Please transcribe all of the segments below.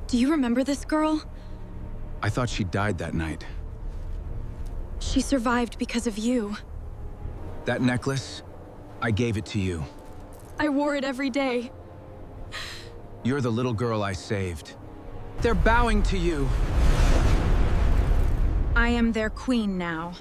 Do you remember this girl? I thought she died that night. She survived because of you. That necklace, I gave it to you. I wore it every day. You're the little girl I saved. They're bowing to you. I am their queen now.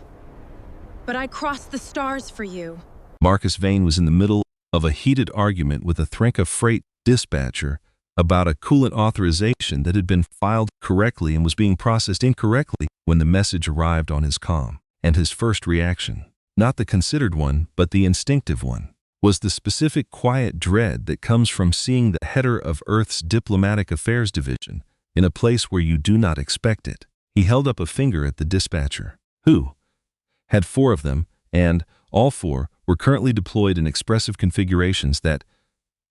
But I crossed the stars for you. Marcus Vane was in the middle of a heated argument with a Threnka freight dispatcher about a coolant authorization that had been filed correctly and was being processed incorrectly when the message arrived on his comm. And his first reaction, not the considered one, but the instinctive one, was the specific quiet dread that comes from seeing the header of Earth's Diplomatic Affairs Division in a place where you do not expect it. He held up a finger at the dispatcher, who had 4 of them, and all 4 were currently deployed in expressive configurations that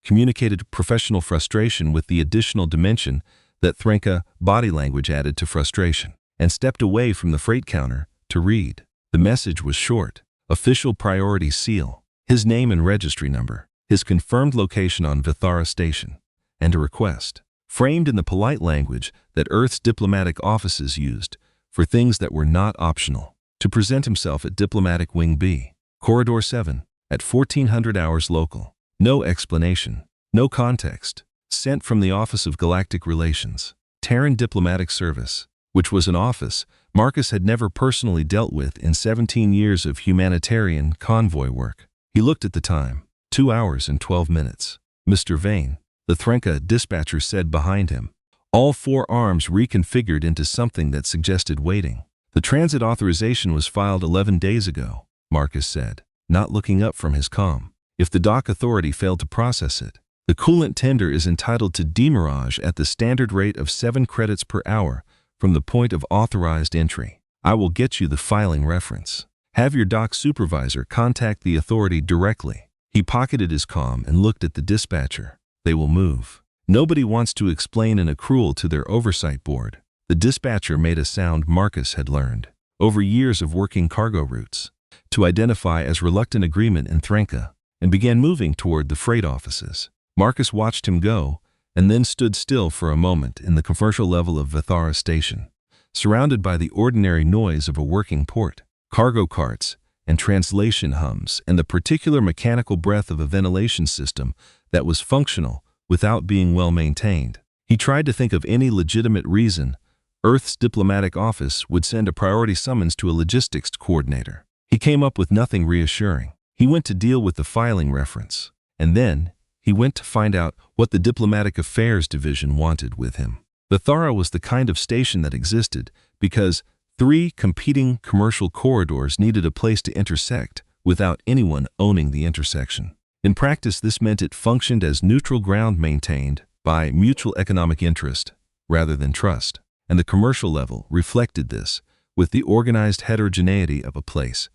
communicated professional frustration with the additional dimension that Threnka body language added to frustration, and stepped away from the freight counter to read. The message was short: official priority seal, his name and registry number, his confirmed location on Vithara Station, and a request, framed in the polite language that Earth's diplomatic offices used for things that were not optional, to present himself at Diplomatic Wing B, Corridor 7, at 1400 hours local. No explanation, no context. Sent from the Office of Galactic Relations, Terran Diplomatic Service, which was an office Marcus had never personally dealt with in 17 years of humanitarian convoy work. He looked at the time, 2 hours and 12 minutes. Mr. Vane, the Threnka dispatcher said behind him, all 4 arms reconfigured into something that suggested waiting. The transit authorization was filed 11 days ago, Marcus said, not looking up from his comm. If the dock authority failed to process it, the coolant tender is entitled to demurrage at the standard rate of 7 credits per hour from the point of authorized entry. I will get you the filing reference. Have your dock supervisor contact the authority directly. He pocketed his comm and looked at the dispatcher. They will move. Nobody wants to explain an accrual to their oversight board. The dispatcher made a sound Marcus had learned, over years of working cargo routes, to identify as reluctant agreement in Threnka, and began moving toward the freight offices. Marcus watched him go, and then stood still for a moment in the commercial level of Vithara Station, surrounded by the ordinary noise of a working port, cargo carts, and translation hums, and the particular mechanical breath of a ventilation system that was functional without being well maintained. He tried to think of any legitimate reason Earth's diplomatic office would send a priority summons to a logistics coordinator. He came up with nothing reassuring. He went to deal with the filing reference, and then he went to find out what the Diplomatic Affairs Division wanted with him. Vithara was the kind of station that existed because 3 competing commercial corridors needed a place to intersect without anyone owning the intersection. In practice, this meant it functioned as neutral ground maintained by mutual economic interest rather than trust, and the commercial level reflected this with the organized heterogeneity of a place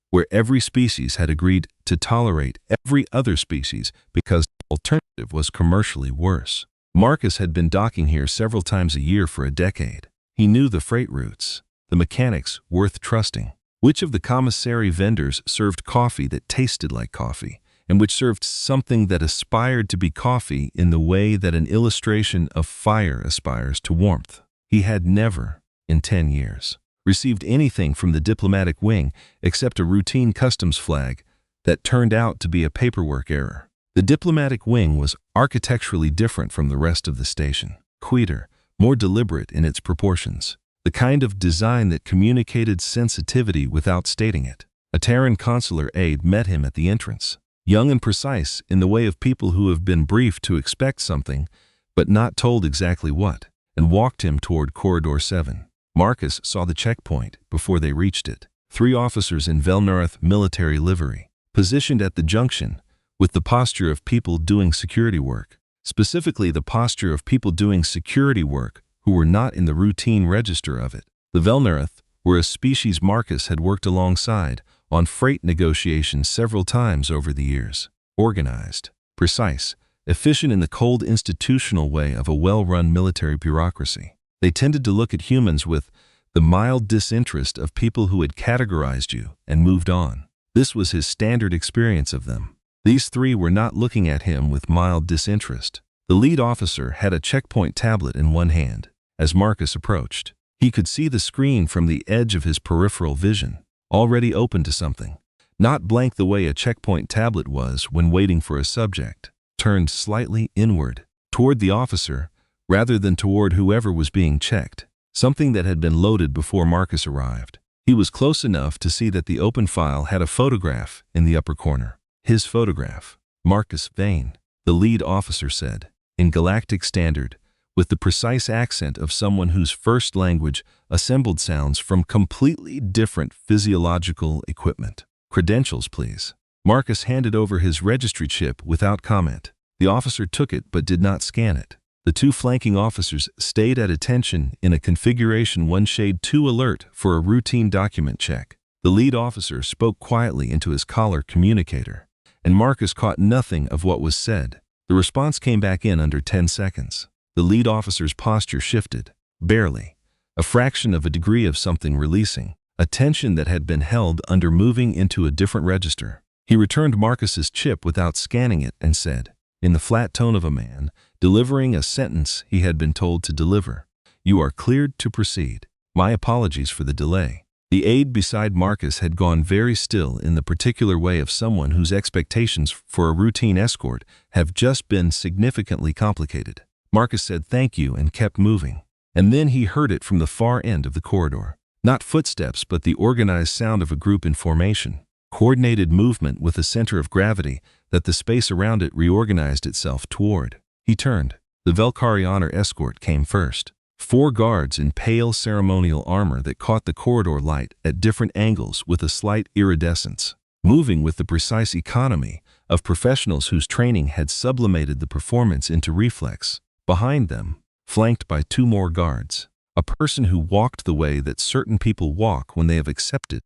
where every species had agreed to tolerate every other species because the alternative was commercially worse. Marcus had been docking here several times a year for a decade. He knew the freight routes, the mechanics worth trusting, which of the commissary vendors served coffee that tasted like coffee, and which served something that aspired to be coffee in the way that an illustration of fire aspires to warmth. He had never, in 10 years, received anything from the diplomatic wing except a routine customs flag that turned out to be a paperwork error. The diplomatic wing was architecturally different from the rest of the station, quieter, more deliberate in its proportions, the kind of design that communicated sensitivity without stating it. A Terran consular aide met him at the entrance, young and precise in the way of people who have been briefed to expect something but not told exactly what, and walked him toward Corridor 7. Marcus saw the checkpoint before they reached it. 3 officers in Velnarath military livery, positioned at the junction, with the posture of people doing security work, specifically the posture of people doing security work who were not in the routine register of it. The Velnarath were a species Marcus had worked alongside on freight negotiations several times over the years. Organized, precise, efficient in the cold institutional way of a well-run military bureaucracy. They tended to look at humans with the mild disinterest of people who had categorized you and moved on. This was his standard experience of them. These 3 were not looking at him with mild disinterest. The lead officer had a checkpoint tablet in one hand. As Marcus approached, he could see the screen from the edge of his peripheral vision, already open to something. Not blank the way a checkpoint tablet was when waiting for a subject, turned slightly inward, toward the officer, rather than toward whoever was being checked, something that had been loaded before Marcus arrived. He was close enough to see that the open file had a photograph in the upper corner. His photograph. Marcus Vane, the lead officer said, in Galactic Standard, with the precise accent of someone whose first language assembled sounds from completely different physiological equipment. Credentials, please. Marcus handed over his registry chip without comment. The officer took it but did not scan it. The two flanking officers stayed at attention in a configuration 1 shade 2 alert for a routine document check. The lead officer spoke quietly into his collar communicator, and Marcus caught nothing of what was said. The response came back in under 10 seconds. The lead officer's posture shifted, barely, a fraction of a degree of something releasing, a tension that had been held under moving into a different register. He returned Marcus's chip without scanning it and said, in the flat tone of a man delivering a sentence he had been told to deliver, "You are cleared to proceed. My apologies for the delay." The aide beside Marcus had gone very still in the particular way of someone whose expectations for a routine escort have just been significantly complicated. Marcus said thank you and kept moving. And then he heard it from the far end of the corridor. Not footsteps, but the organized sound of a group in formation. Coordinated movement with a center of gravity that the space around it reorganized itself toward. He turned. The Velkari honor escort came first. 4 guards in pale ceremonial armor that caught the corridor light at different angles with a slight iridescence, moving with the precise economy of professionals whose training had sublimated the performance into reflex. Behind them, flanked by 2 more guards, a person who walked the way that certain people walk when they have accepted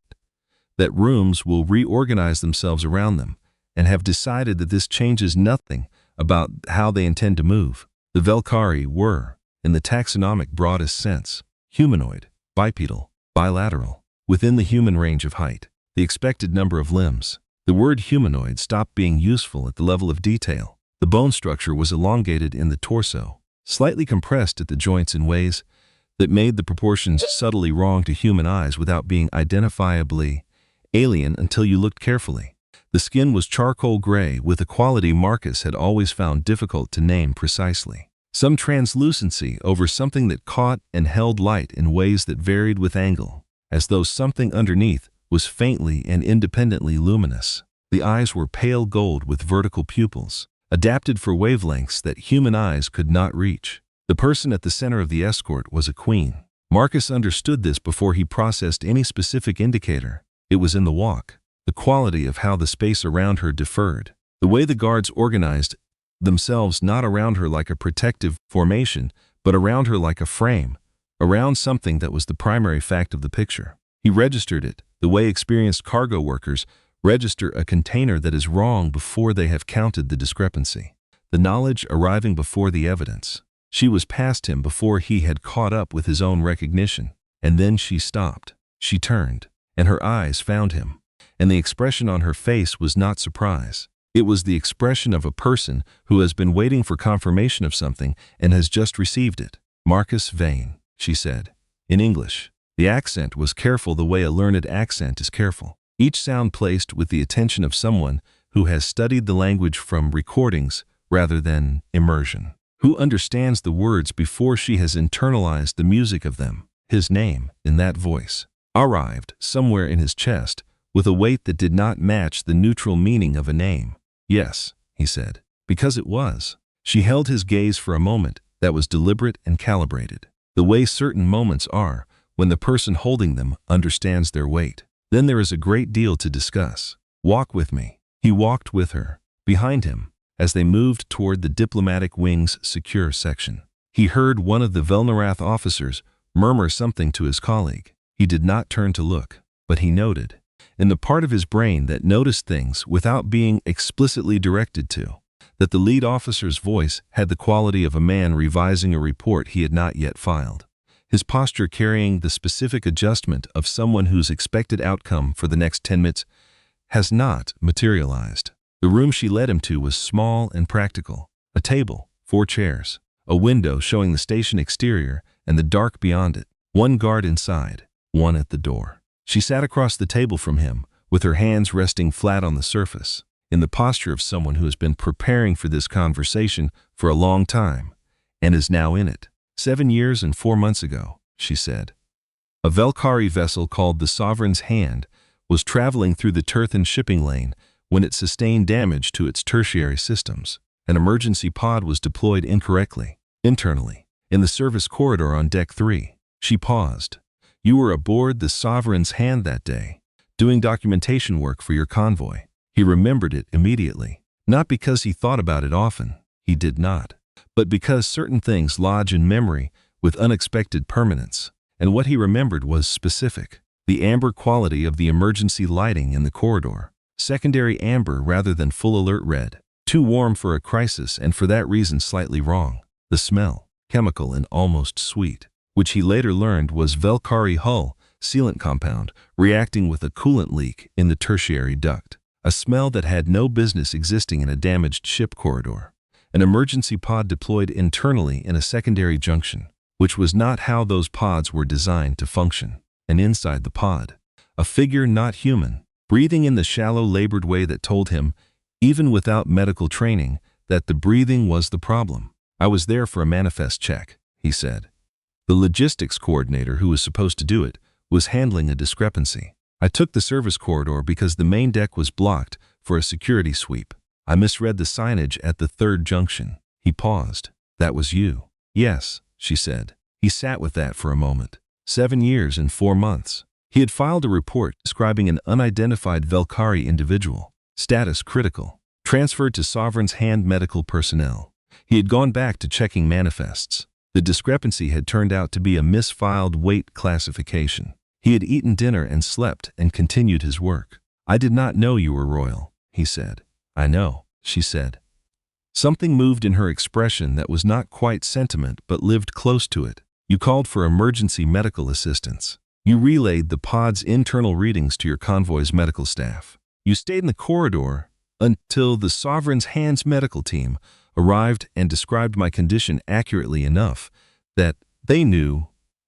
that rooms will reorganize themselves around them and have decided that this changes nothing about how they intend to move. The Velkari were, in the taxonomic broadest sense, humanoid, bipedal, bilateral, within the human range of height, the expected number of limbs. The word humanoid stopped being useful at the level of detail. The bone structure was elongated in the torso, slightly compressed at the joints in ways that made the proportions subtly wrong to human eyes without being identifiably alien until you looked carefully. The skin was charcoal gray with a quality Marcus had always found difficult to name precisely. Some translucency over something that caught and held light in ways that varied with angle, as though something underneath was faintly and independently luminous. The eyes were pale gold with vertical pupils, adapted for wavelengths that human eyes could not reach. The person at the center of the escort was a queen. Marcus understood this before he processed any specific indicator. It was in the walk, the quality of how the space around her differed, the way the guards organized themselves not around her like a protective formation, but around her like a frame, around something that was the primary fact of the picture. He registered it, the way experienced cargo workers register a container that is wrong before they have counted the discrepancy, the knowledge arriving before the evidence. She was past him before he had caught up with his own recognition, and then she stopped. She turned, and her eyes found him, and the expression on her face was not surprise. It was the expression of a person who has been waiting for confirmation of something and has just received it. "Marcus Vane," she said, in English. The accent was careful the way a learned accent is careful. Each sound placed with the attention of someone who has studied the language from recordings rather than immersion, who understands the words before she has internalized the music of them. His name, in that voice, arrived somewhere in his chest with a weight that did not match the neutral meaning of a name. "Yes," he said, because it was. She held his gaze for a moment that was deliberate and calibrated, the way certain moments are when the person holding them understands their weight. Then there is a great deal to discuss. "Walk with me." He walked with her, behind him, as they moved toward the diplomatic wing's secure section. He heard one of the Velnarath officers murmur something to his colleague. He did not turn to look, but he noted, in the part of his brain that noticed things without being explicitly directed to, that the lead officer's voice had the quality of a man revising a report he had not yet filed, his posture carrying the specific adjustment of someone whose expected outcome for the next 10 minutes has not materialized. The room she led him to was small and practical, a table, 4 chairs, a window showing the station exterior and the dark beyond it, 1 guard inside, 1 at the door. She sat across the table from him, with her hands resting flat on the surface, in the posture of someone who has been preparing for this conversation for a long time, and is now in it. 7 years and 4 months ago, she said. A Velkari vessel called the Sovereign's Hand was traveling through the Turthan shipping lane when it sustained damage to its tertiary systems. An emergency pod was deployed incorrectly, internally, in the service corridor on Deck 3. She paused. You were aboard the Sovereign's Hand that day, doing documentation work for your convoy. He remembered it immediately, not because he thought about it often, he did not, but because certain things lodge in memory with unexpected permanence, and what he remembered was specific. The amber quality of the emergency lighting in the corridor, secondary amber rather than full alert red, too warm for a crisis and for that reason slightly wrong. The smell, chemical and almost sweet, which he later learned was Velkari hull sealant compound reacting with a coolant leak in the tertiary duct, a smell that had no business existing in a damaged ship corridor. An emergency pod deployed internally in a secondary junction, which was not how those pods were designed to function. And inside the pod, a figure not human, breathing in the shallow, labored way that told him, even without medical training, that the breathing was the problem. I was there for a manifest check, he said. The logistics coordinator who was supposed to do it was handling a discrepancy. I took the service corridor because the main deck was blocked for a security sweep. I misread the signage at the 3rd junction. He paused. That was you. Yes, she said. He sat with that for a moment. 7 years and 4 months. He had filed a report describing an unidentified Velkari individual, status critical, transferred to Sovereign's Hand medical personnel. He had gone back to checking manifests. The discrepancy had turned out to be a misfiled weight classification. He had eaten dinner and slept and continued his work. I did not know you were royal, he said. I know, she said. Something moved in her expression that was not quite sentiment but lived close to it. You called for emergency medical assistance. You relayed the pod's internal readings to your convoy's medical staff. You stayed in the corridor until the Sovereign's Hand's medical team arrived and described my condition accurately enough that they knew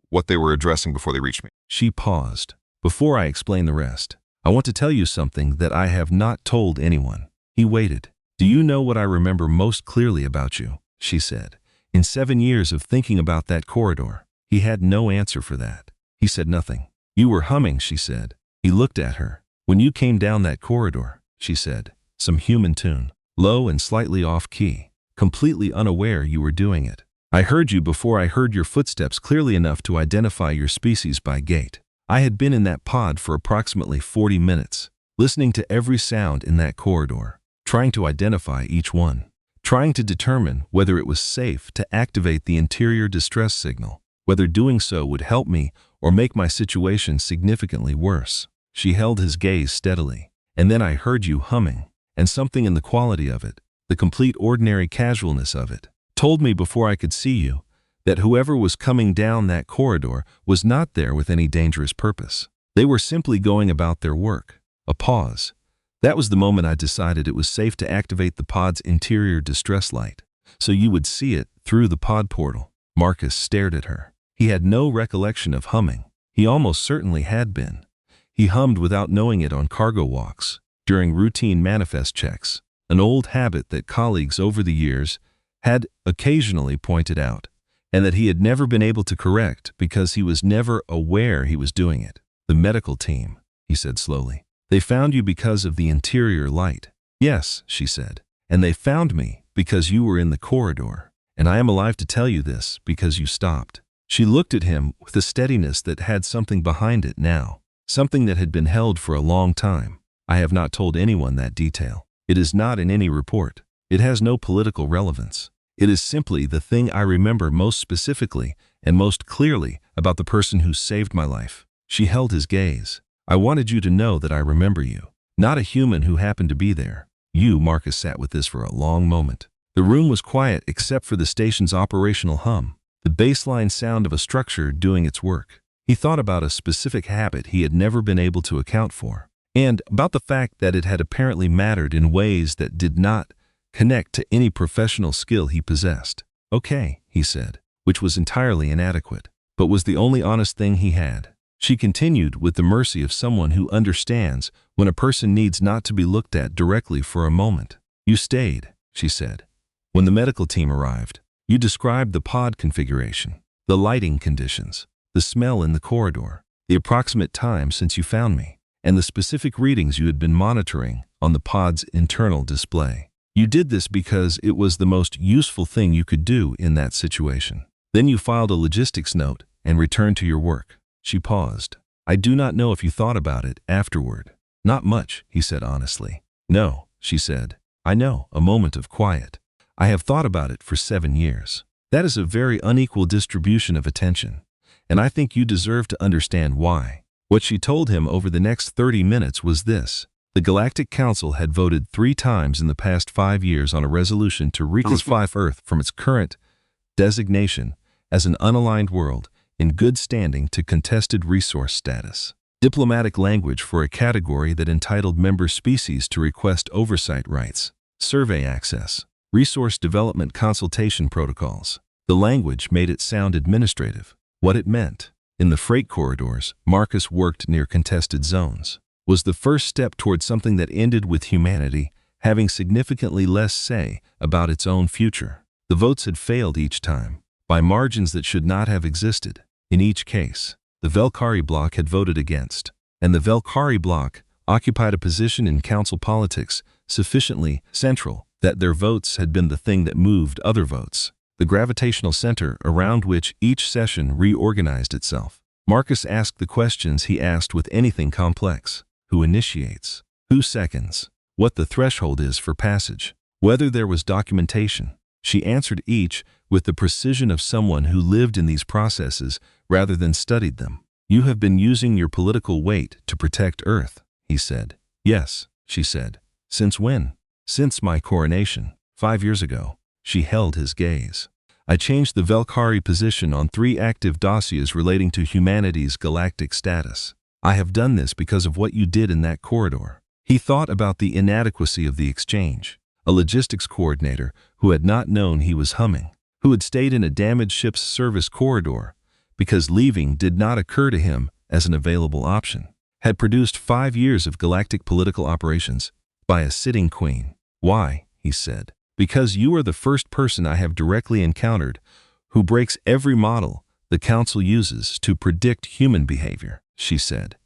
what they were addressing before they reached me. She paused. Before I explain the rest, I want to tell you something that I have not told anyone. He waited. Do you know what I remember most clearly about you? She said. In 7 years of thinking about that corridor, he had no answer for that. He said nothing. You were humming, she said. He looked at her. When you came down that corridor, she said, some human tune, low and slightly off key, completely unaware you were doing it. I heard you before I heard your footsteps clearly enough to identify your species by gait. I had been in that pod for approximately 40 minutes, listening to every sound in that corridor, trying to identify each one, trying to determine whether it was safe to activate the interior distress signal, whether doing so would help me or make my situation significantly worse. She held his gaze steadily, and then I heard you humming, and something in the quality of it, the complete ordinary casualness of it, told me before I could see you that whoever was coming down that corridor was not there with any dangerous purpose. They were simply going about their work. A pause. That was the moment I decided it was safe to activate the pod's interior distress light, so you would see it through the pod portal. Marcus stared at her. He had no recollection of humming. He almost certainly had been. He hummed without knowing it on cargo walks, during routine manifest checks, an old habit that colleagues over the years had occasionally pointed out, and that he had never been able to correct because he was never aware he was doing it. The medical team, he said slowly. They found you because of the interior light. Yes, she said. And they found me because you were in the corridor. And I am alive to tell you this because you stopped. She looked at him with a steadiness that had something behind it now, something that had been held for a long time. I have not told anyone that detail. It is not in any report. It has no political relevance. It is simply the thing I remember most specifically and most clearly about the person who saved my life. She held his gaze. I wanted you to know that I remember you, not a human who happened to be there. You, Marcus, sat with this for a long moment. The room was quiet except for the station's operational hum, the baseline sound of a structure doing its work. He thought about a specific habit he had never been able to account for, and about the fact that it had apparently mattered in ways that did not connect to any professional skill he possessed. Okay, he said, which was entirely inadequate, but was the only honest thing he had. She continued with the mercy of someone who understands when a person needs not to be looked at directly for a moment. You stayed, she said. When the medical team arrived, you described the pod configuration, the lighting conditions, the smell in the corridor, the approximate time since you found me, and the specific readings you had been monitoring on the pod's internal display. You did this because it was the most useful thing you could do in that situation. Then you filed a logistics note and returned to your work. She paused. I do not know if you thought about it afterward. Not much, he said honestly. No, she said. I know, a moment of quiet. I have thought about it for 7 years. That is a very unequal distribution of attention, and I think you deserve to understand why. What she told him over the next 30 minutes was this. The Galactic Council had voted 3 times in the past 5 years on a resolution to reclassify Earth from its current designation as an unaligned world in good standing to contested resource status. Diplomatic language for a category that entitled member species to request oversight rights, survey access, resource development consultation protocols. The language made it sound administrative. What it meant, in the freight corridors Marcus worked near contested zones, was the first step toward something that ended with humanity having significantly less say about its own future. The votes had failed each time, by margins that should not have existed. In each case, the Velkari bloc had voted against, and the Velkari bloc occupied a position in council politics sufficiently central that their votes had been the thing that moved other votes, the gravitational center around which each session reorganized itself. Marcus asked the questions he asked with anything complex. Who initiates? Who seconds? What the threshold is for passage? Whether there was documentation? She answered each with the precision of someone who lived in these processes rather than studied them. You have been using your political weight to protect Earth, he said. Yes, she said. Since when? Since my coronation, 5 years ago. She held his gaze. I changed the Velkari position on 3 active dossiers relating to humanity's galactic status. I have done this because of what you did in that corridor. He thought about the inadequacy of the exchange. A logistics coordinator who had not known he was humming, who had stayed in a damaged ship's service corridor because leaving did not occur to him as an available option, had produced 5 years of galactic political operations by a sitting queen. Why, he said. Because you are the first person I have directly encountered who breaks every model the Council uses to predict human behavior, she said.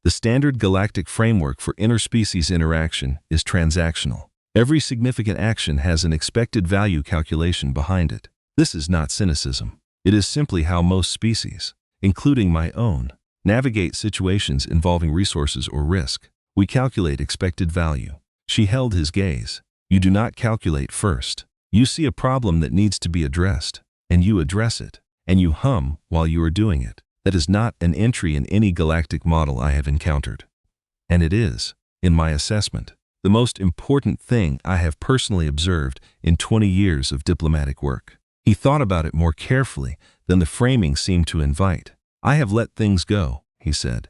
The standard galactic framework for interspecies interaction is transactional. Every significant action has an expected value calculation behind it. This is not cynicism. It is simply how most species, including my own, navigate situations involving resources or risk. We calculate expected value. She held his gaze. You do not calculate first. You see a problem that needs to be addressed, and you address it, and you hum while you are doing it. That is not an entry in any galactic model I have encountered. And it is, in my assessment, the most important thing I have personally observed in 20 years of diplomatic work. He thought about it more carefully than the framing seemed to invite. I have let things go, he said.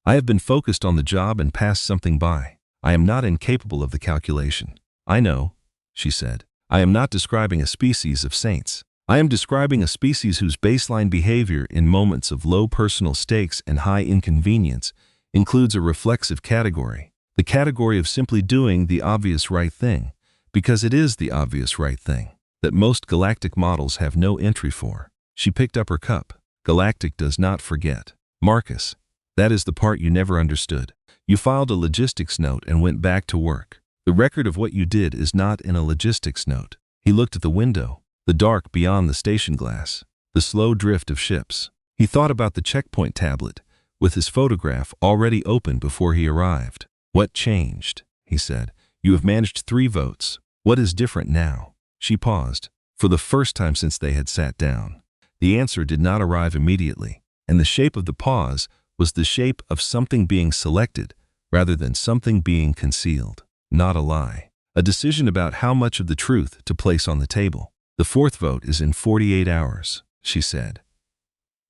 I have been focused on the job and passed something by. I am not incapable of the calculation. I know, she said. I am not describing a species of saints. I am describing a species whose baseline behavior in moments of low personal stakes and high inconvenience includes a reflexive category, the category of simply doing the obvious right thing, because it is the obvious right thing, that most galactic models have no entry for. She picked up her cup. Galactic does not forget. Marcus, that is the part you never understood. You filed a logistics note and went back to work. The record of what you did is not in a logistics note. He looked at the window, the dark beyond the station glass, the slow drift of ships. He thought about the checkpoint tablet, with his photograph already open before he arrived. What changed? He said. You have managed 3 votes. What is different now? She paused, for the first time since they had sat down. The answer did not arrive immediately, and the shape of the pause was the shape of something being selected rather than something being concealed. Not a lie. A decision about how much of the truth to place on the table. The 4th vote is in 48 hours, she said.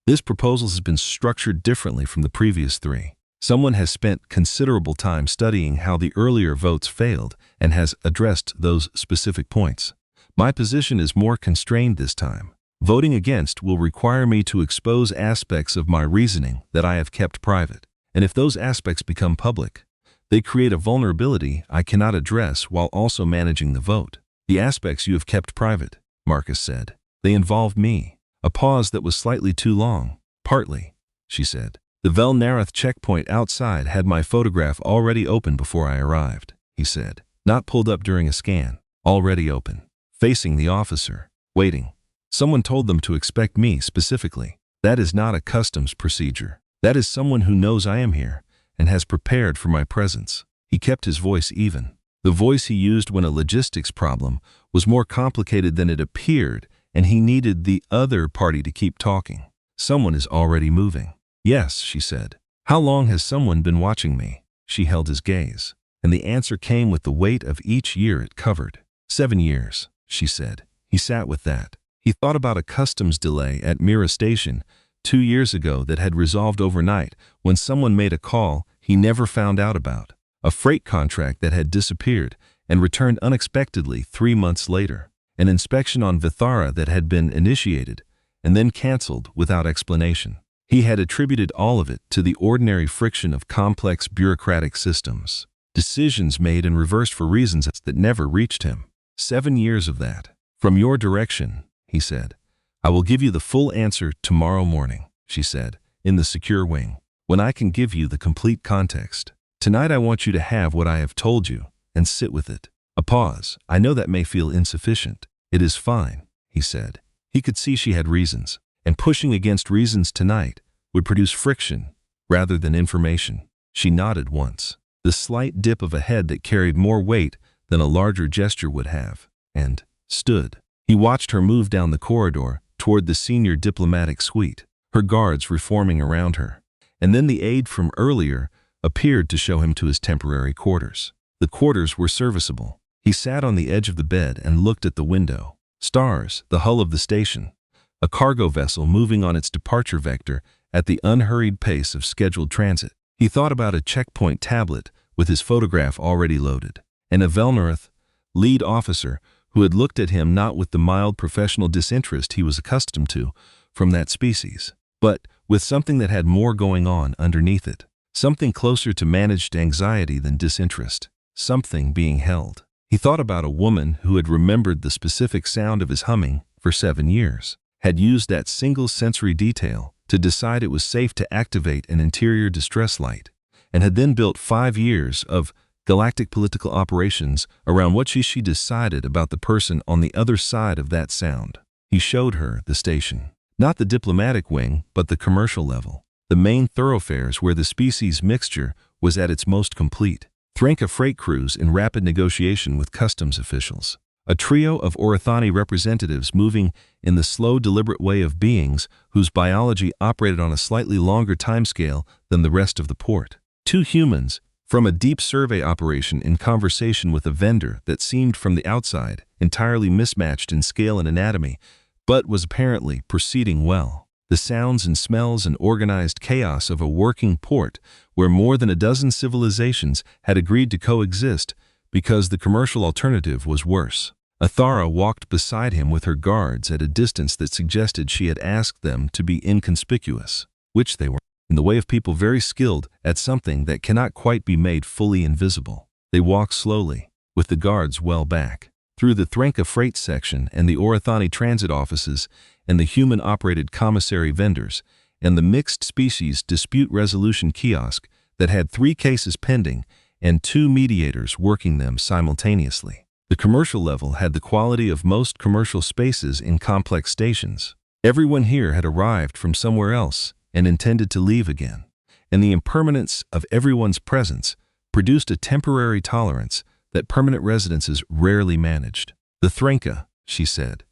This proposal has been structured differently from the previous 3. Someone has spent considerable time studying how the earlier votes failed and has addressed those specific points. My position is more constrained this time. Voting against will require me to expose aspects of my reasoning that I have kept private. And if those aspects become public, they create a vulnerability I cannot address while also managing the vote. The aspects you have kept private, Marcus said. They involve me. A pause that was slightly too long. Partly, she said. The Velnarath checkpoint outside had my photograph already open before I arrived, he said. Not pulled up during a scan. Already open. Facing the officer. Waiting. Someone told them to expect me specifically. That is not a customs procedure. That is someone who knows I am here and has prepared for my presence. He kept his voice even. The voice he used when a logistics problem was more complicated than it appeared, and he needed the other party to keep talking. Someone is already moving. Yes, she said. How long has someone been watching me? She held his gaze, and the answer came with the weight of each year it covered. 7 years, she said. He sat with that. He thought about a customs delay at Mira Station 2 years ago that had resolved overnight when someone made a call he never found out about. A freight contract that had disappeared and returned unexpectedly 3 months later. An inspection on Vithara that had been initiated and then canceled without explanation. He had attributed all of it to the ordinary friction of complex bureaucratic systems. Decisions made and reversed for reasons that never reached him. 7 years of that. From your direction, he said. I will give you the full answer tomorrow morning, she said, in the secure wing, when I can give you the complete context. Tonight I want you to have what I have told you and sit with it. A pause. I know that may feel insufficient. It is fine, he said. He could see she had reasons, and pushing against reasons tonight would produce friction rather than information. She nodded once, the slight dip of a head that carried more weight than a larger gesture would have, and stood. He watched her move down the corridor toward the senior diplomatic suite, her guards reforming around her. And then the aide from earlier appeared to show him to his temporary quarters. The quarters were serviceable. He sat on the edge of the bed and looked at the window. Stars, the hull of the station, a cargo vessel moving on its departure vector at the unhurried pace of scheduled transit. He thought about a checkpoint tablet with his photograph already loaded, and a Velnarath lead officer who had looked at him not with the mild professional disinterest he was accustomed to from that species, but with something that had more going on underneath it, something closer to managed anxiety than disinterest, something being held. He thought about a woman who had remembered the specific sound of his humming for 7 years, had used that single sensory detail to decide it was safe to activate an interior distress light, and had then built 5 years of galactic political operations around what she decided about the person on the other side of that sound. He showed her the station. Not the diplomatic wing, but the commercial level. The main thoroughfares where the species mixture was at its most complete. Thranka freight crews in rapid negotiation with customs officials. A trio of Orathani representatives moving in the slow, deliberate way of beings whose biology operated on a slightly longer timescale than the rest of the port. 2 humans from a deep survey operation in conversation with a vendor that seemed from the outside entirely mismatched in scale and anatomy, but was apparently proceeding well. The sounds and smells and organized chaos of a working port where more than a dozen civilizations had agreed to coexist because the commercial alternative was worse. Athara walked beside him with her guards at a distance that suggested she had asked them to be inconspicuous, which they were, in the way of people very skilled at something that cannot quite be made fully invisible. They walked slowly, with the guards well back, through the Thranka freight section and the Orathani transit offices and the human-operated commissary vendors and the mixed species dispute resolution kiosk that had 3 cases pending and 2 mediators working them simultaneously. The commercial level had the quality of most commercial spaces in complex stations. Everyone here had arrived from somewhere else and intended to leave again, and the impermanence of everyone's presence produced a temporary tolerance that permanent residences rarely managed. The Thranka, she said,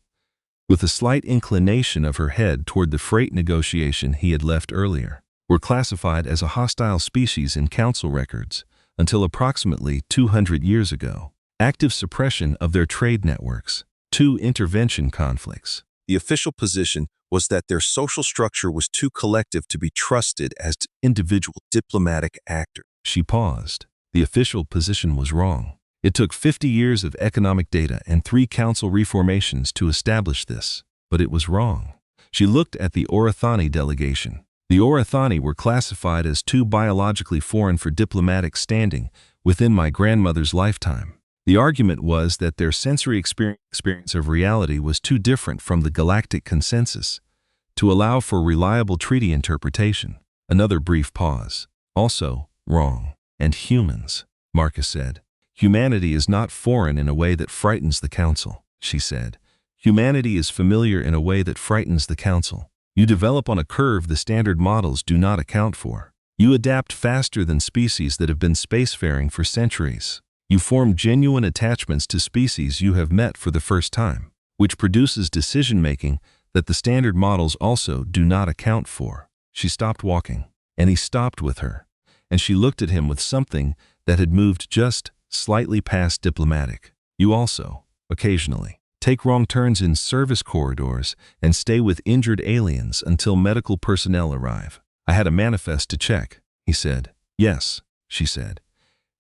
with a slight inclination of her head toward the freight negotiation he had left earlier, were classified as a hostile species in council records until approximately 200 years ago. Active suppression of their trade networks, 2 intervention conflicts. The official position was that their social structure was too collective to be trusted as individual diplomatic actors. She paused. The official position was wrong. It took 50 years of economic data and 3 council reformations to establish this, but it was wrong. She looked at the Orathani delegation. The Orathani were classified as too biologically foreign for diplomatic standing within my grandmother's lifetime. The argument was that their sensory experience of reality was too different from the galactic consensus to allow for reliable treaty interpretation. Another brief pause. Also, wrong. And humans, Marcus said. Humanity is not foreign in a way that frightens the council, she said. Humanity is familiar in a way that frightens the council. You develop on a curve the standard models do not account for. You adapt faster than species that have been spacefaring for centuries. You form genuine attachments to species you have met for the first time, which produces decision-making that the standard models also do not account for. She stopped walking, and he stopped with her, and she looked at him with something that had moved just slightly past diplomatic. You also, occasionally, take wrong turns in service corridors and stay with injured aliens until medical personnel arrive. I had a manifest to check, he said. Yes, she said.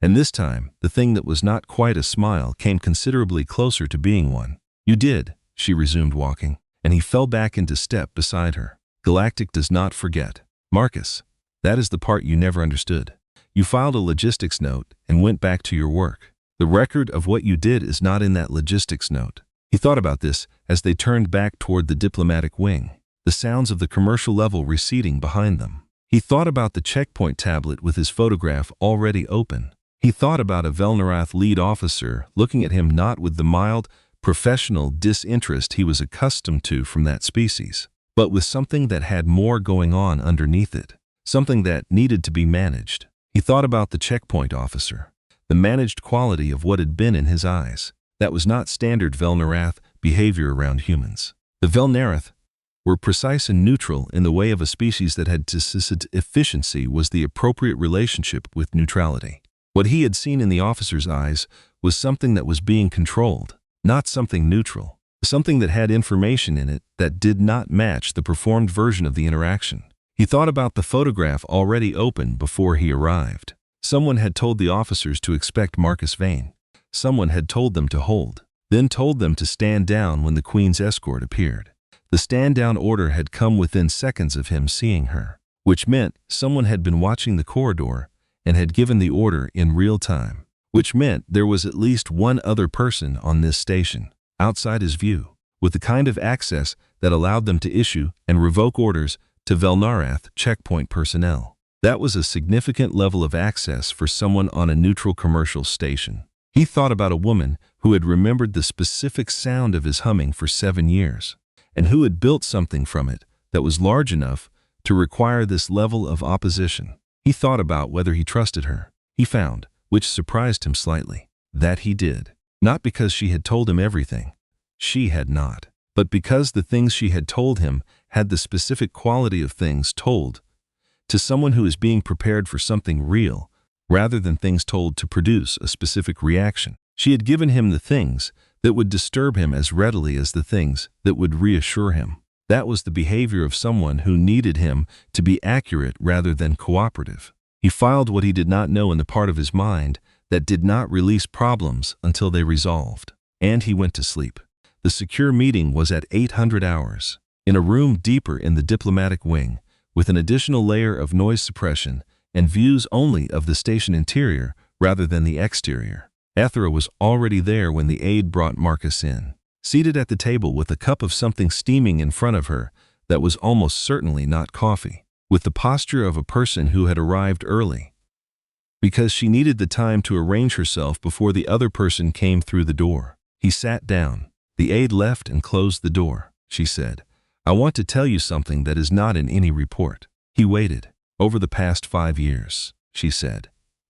And this time, the thing that was not quite a smile came considerably closer to being one. You did, she resumed walking, and he fell back into step beside her. Galactic does not forget. Marcus, that is the part you never understood. You filed a logistics note and went back to your work. The record of what you did is not in that logistics note. He thought about this as they turned back toward the diplomatic wing, the sounds of the commercial level receding behind them. He thought about the checkpoint tablet with his photograph already open. He thought about a Velnarath lead officer looking at him not with the mild, professional disinterest he was accustomed to from that species, but with something that had more going on underneath it, something that needed to be managed. He thought about the checkpoint officer, the managed quality of what had been in his eyes. That was not standard Velnarath behavior around humans. The Velnarath were precise and neutral in the way of a species that had decided efficiency was the appropriate relationship with neutrality. What he had seen in the officer's eyes was something that was being controlled, not something neutral, something that had information in it that did not match the performed version of the interaction. He thought about the photograph already open before he arrived. Someone had told the officers to expect Marcus Vane. Someone had told them to hold, then told them to stand down when the Queen's escort appeared. The stand-down order had come within seconds of him seeing her, which meant someone had been watching the corridor and had given the order in real time, which meant there was at least one other person on this station, outside his view, with the kind of access that allowed them to issue and revoke orders to Velnarath checkpoint personnel. That was a significant level of access for someone on a neutral commercial station. He thought about a woman who had remembered the specific sound of his humming for 7 years, and who had built something from it that was large enough to require this level of opposition. He thought about whether he trusted her. He found, which surprised him slightly, that he did. Not because she had told him everything. She had not. But because the things she had told him had the specific quality of things told to someone who is being prepared for something real, rather than things told to produce a specific reaction. She had given him the things that would disturb him as readily as the things that would reassure him. That was the behavior of someone who needed him to be accurate rather than cooperative. He filed what he did not know in the part of his mind that did not release problems until they resolved. And he went to sleep. The secure meeting was at 800 hours, in a room deeper in the diplomatic wing, with an additional layer of noise suppression and views only of the station interior rather than the exterior. Ethra was already there when the aide brought Marcus in, seated at the table with a cup of something steaming in front of her that was almost certainly not coffee, with the posture of a person who had arrived early, because she needed the time to arrange herself before the other person came through the door. He sat down. The aide left and closed the door. She said, "I want to tell you something that is not in any report." He waited. "Over the past 5 years," she said,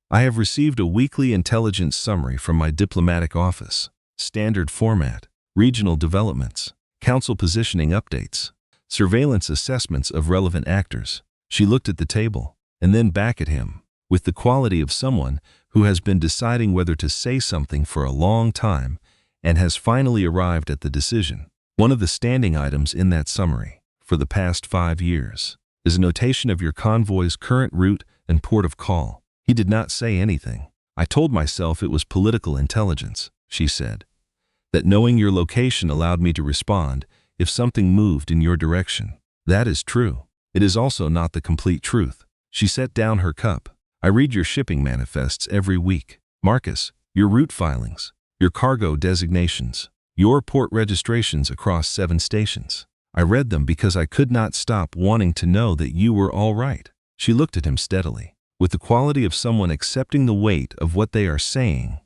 "I have received a weekly intelligence summary from my diplomatic office, standard format, regional developments, council positioning updates, surveillance assessments of relevant actors." She looked at the table and then back at him, with the quality of someone who has been deciding whether to say something for a long time and has finally arrived at the decision. One of the standing items in that summary, for the past 5 years. Is a notation of your convoy's current route and port of call. He did not say anything. I told myself it was political intelligence, she said. That knowing your location allowed me to respond if something moved in your direction. That is true. It is also not the complete truth. She set down her cup. I read your shipping manifests every week. Marcus, your route filings, your cargo designations, your port registrations across 7 stations. I read them because I could not stop wanting to know that you were all right. She looked at him steadily, with the quality of someone accepting the weight of what they are saying,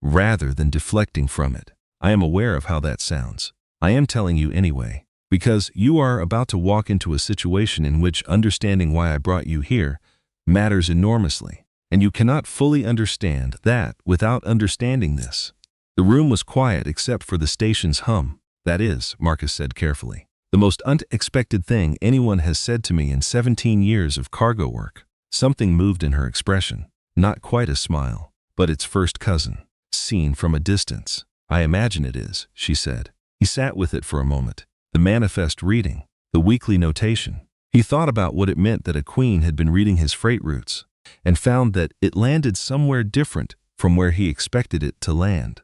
rather than deflecting from it. I am aware of how that sounds. I am telling you anyway, because you are about to walk into a situation in which understanding why I brought you here matters enormously, and you cannot fully understand that without understanding this. The room was quiet except for the station's hum. That is, Marcus said carefully, the most unexpected thing anyone has said to me in 17 years of cargo work. Something moved in her expression, not quite a smile, but its first cousin, seen from a distance. I imagine it is, she said. He sat with it for a moment, the manifest reading, the weekly notation. He thought about what it meant that a queen had been reading his freight routes, and found that it landed somewhere different from where he expected it to land.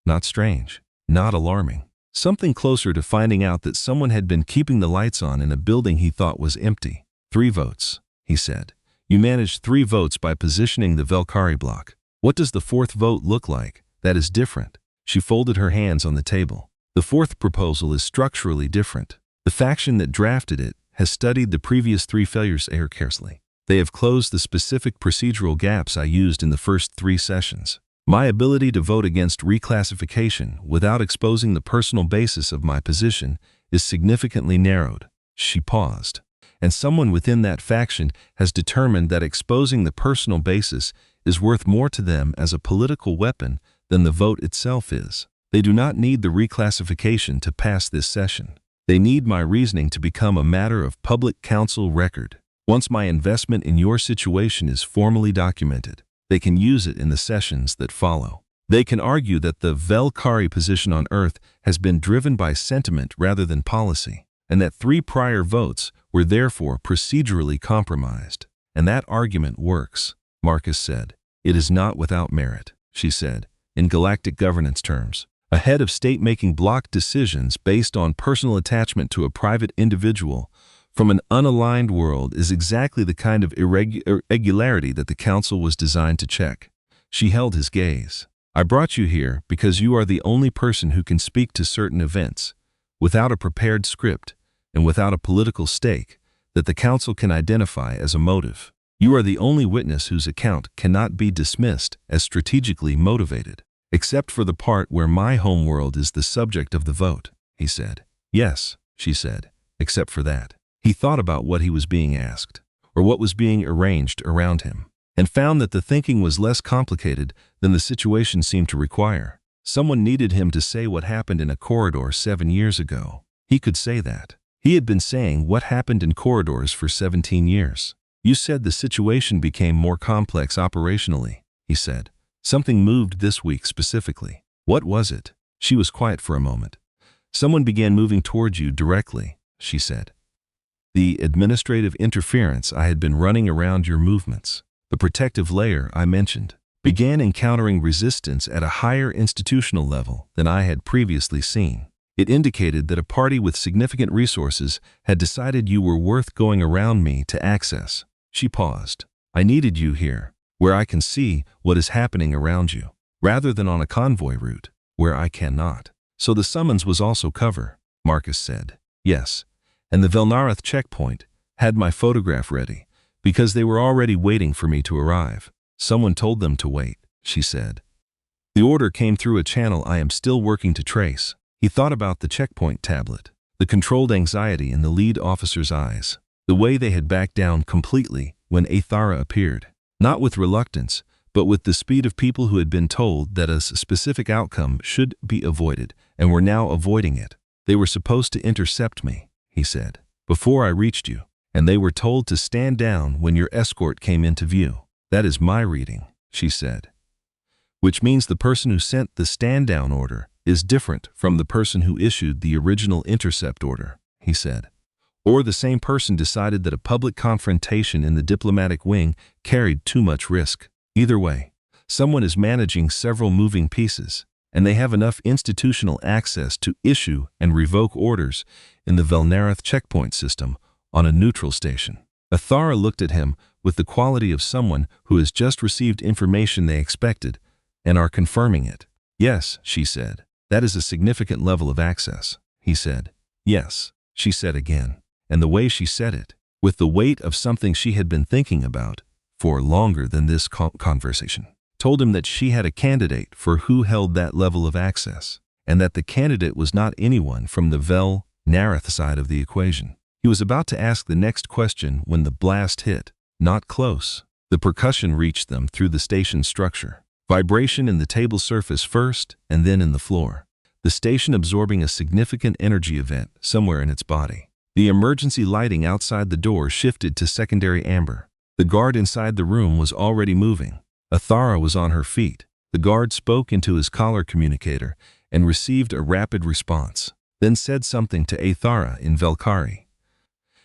Not strange, not alarming. Something closer to finding out that someone had been keeping the lights on in a building he thought was empty. 3 votes, he said. You managed 3 votes by positioning the Valkyrie block. What does the 4th vote look like? That is different. She folded her hands on the table. The 4th proposal is structurally different. The faction that drafted it has studied the previous 3 failures carefully. They have closed the specific procedural gaps I used in the first 3 sessions. My ability to vote against reclassification without exposing the personal basis of my position is significantly narrowed. She paused. And someone within that faction has determined that exposing the personal basis is worth more to them as a political weapon than the vote itself is. They do not need the reclassification to pass this session. They need my reasoning to become a matter of public council record. Once my investment in your situation is formally documented, they can use it in the sessions that follow. They can argue that the Valkyrie position on Earth has been driven by sentiment rather than policy, and that 3 prior votes were therefore procedurally compromised. And that argument works, Marcus said. It is not without merit, she said, in galactic governance terms. A head of state making block decisions based on personal attachment to a private individual from an unaligned world is exactly the kind of irregularity that the council was designed to check. She held his gaze. I brought you here because you are the only person who can speak to certain events, without a prepared script and without a political stake, that the council can identify as a motive. You are the only witness whose account cannot be dismissed as strategically motivated, except for the part where my homeworld is the subject of the vote, he said. Yes, she said, except for that. He thought about what he was being asked, or what was being arranged around him, and found that the thinking was less complicated than the situation seemed to require. Someone needed him to say what happened in a corridor 7 years ago. He could say that. He had been saying what happened in corridors for 17 years. You said the situation became more complex operationally, he said. Something moved this week specifically. What was it? She was quiet for a moment. Someone began moving towards you directly, she said. The administrative interference I had been running around your movements, the protective layer I mentioned, began encountering resistance at a higher institutional level than I had previously seen. It indicated that a party with significant resources had decided you were worth going around me to access. She paused. I needed you here, where I can see what is happening around you, rather than on a convoy route, where I cannot. So the summons was also cover, Marcus said. Yes. And the Velnarath checkpoint had my photograph ready, because they were already waiting for me to arrive. Someone told them to wait, she said. The order came through a channel I am still working to trace. He thought about the checkpoint tablet, the controlled anxiety in the lead officer's eyes, the way they had backed down completely when Athara appeared, not with reluctance, but with the speed of people who had been told that a specific outcome should be avoided and were now avoiding it. They were supposed to intercept me, he said, before I reached you, and they were told to stand down when your escort came into view. That is my reading, she said. Which means the person who sent the stand-down order is different from the person who issued the original intercept order, he said. Or the same person decided that a public confrontation in the diplomatic wing carried too much risk. Either way, someone is managing several moving pieces, and they have enough institutional access to issue and revoke orders in the Velnareth checkpoint system on a neutral station. Athara looked at him with the quality of someone who has just received information they expected and are confirming it. Yes, she said. That is a significant level of access, he said. Yes, she said again. And the way she said it, with the weight of something she had been thinking about for longer than this conversation, told him that she had a candidate for who held that level of access, and that the candidate was not anyone from the Vel-Nareth side of the equation. He was about to ask the next question when the blast hit. Not close. The percussion reached them through the station structure. Vibration in the table surface first, and then in the floor. The station absorbing a significant energy event somewhere in its body. The emergency lighting outside the door shifted to secondary amber. The guard inside the room was already moving. Athara was on her feet. The guard spoke into his collar communicator and received a rapid response, then said something to Athara in Velkari,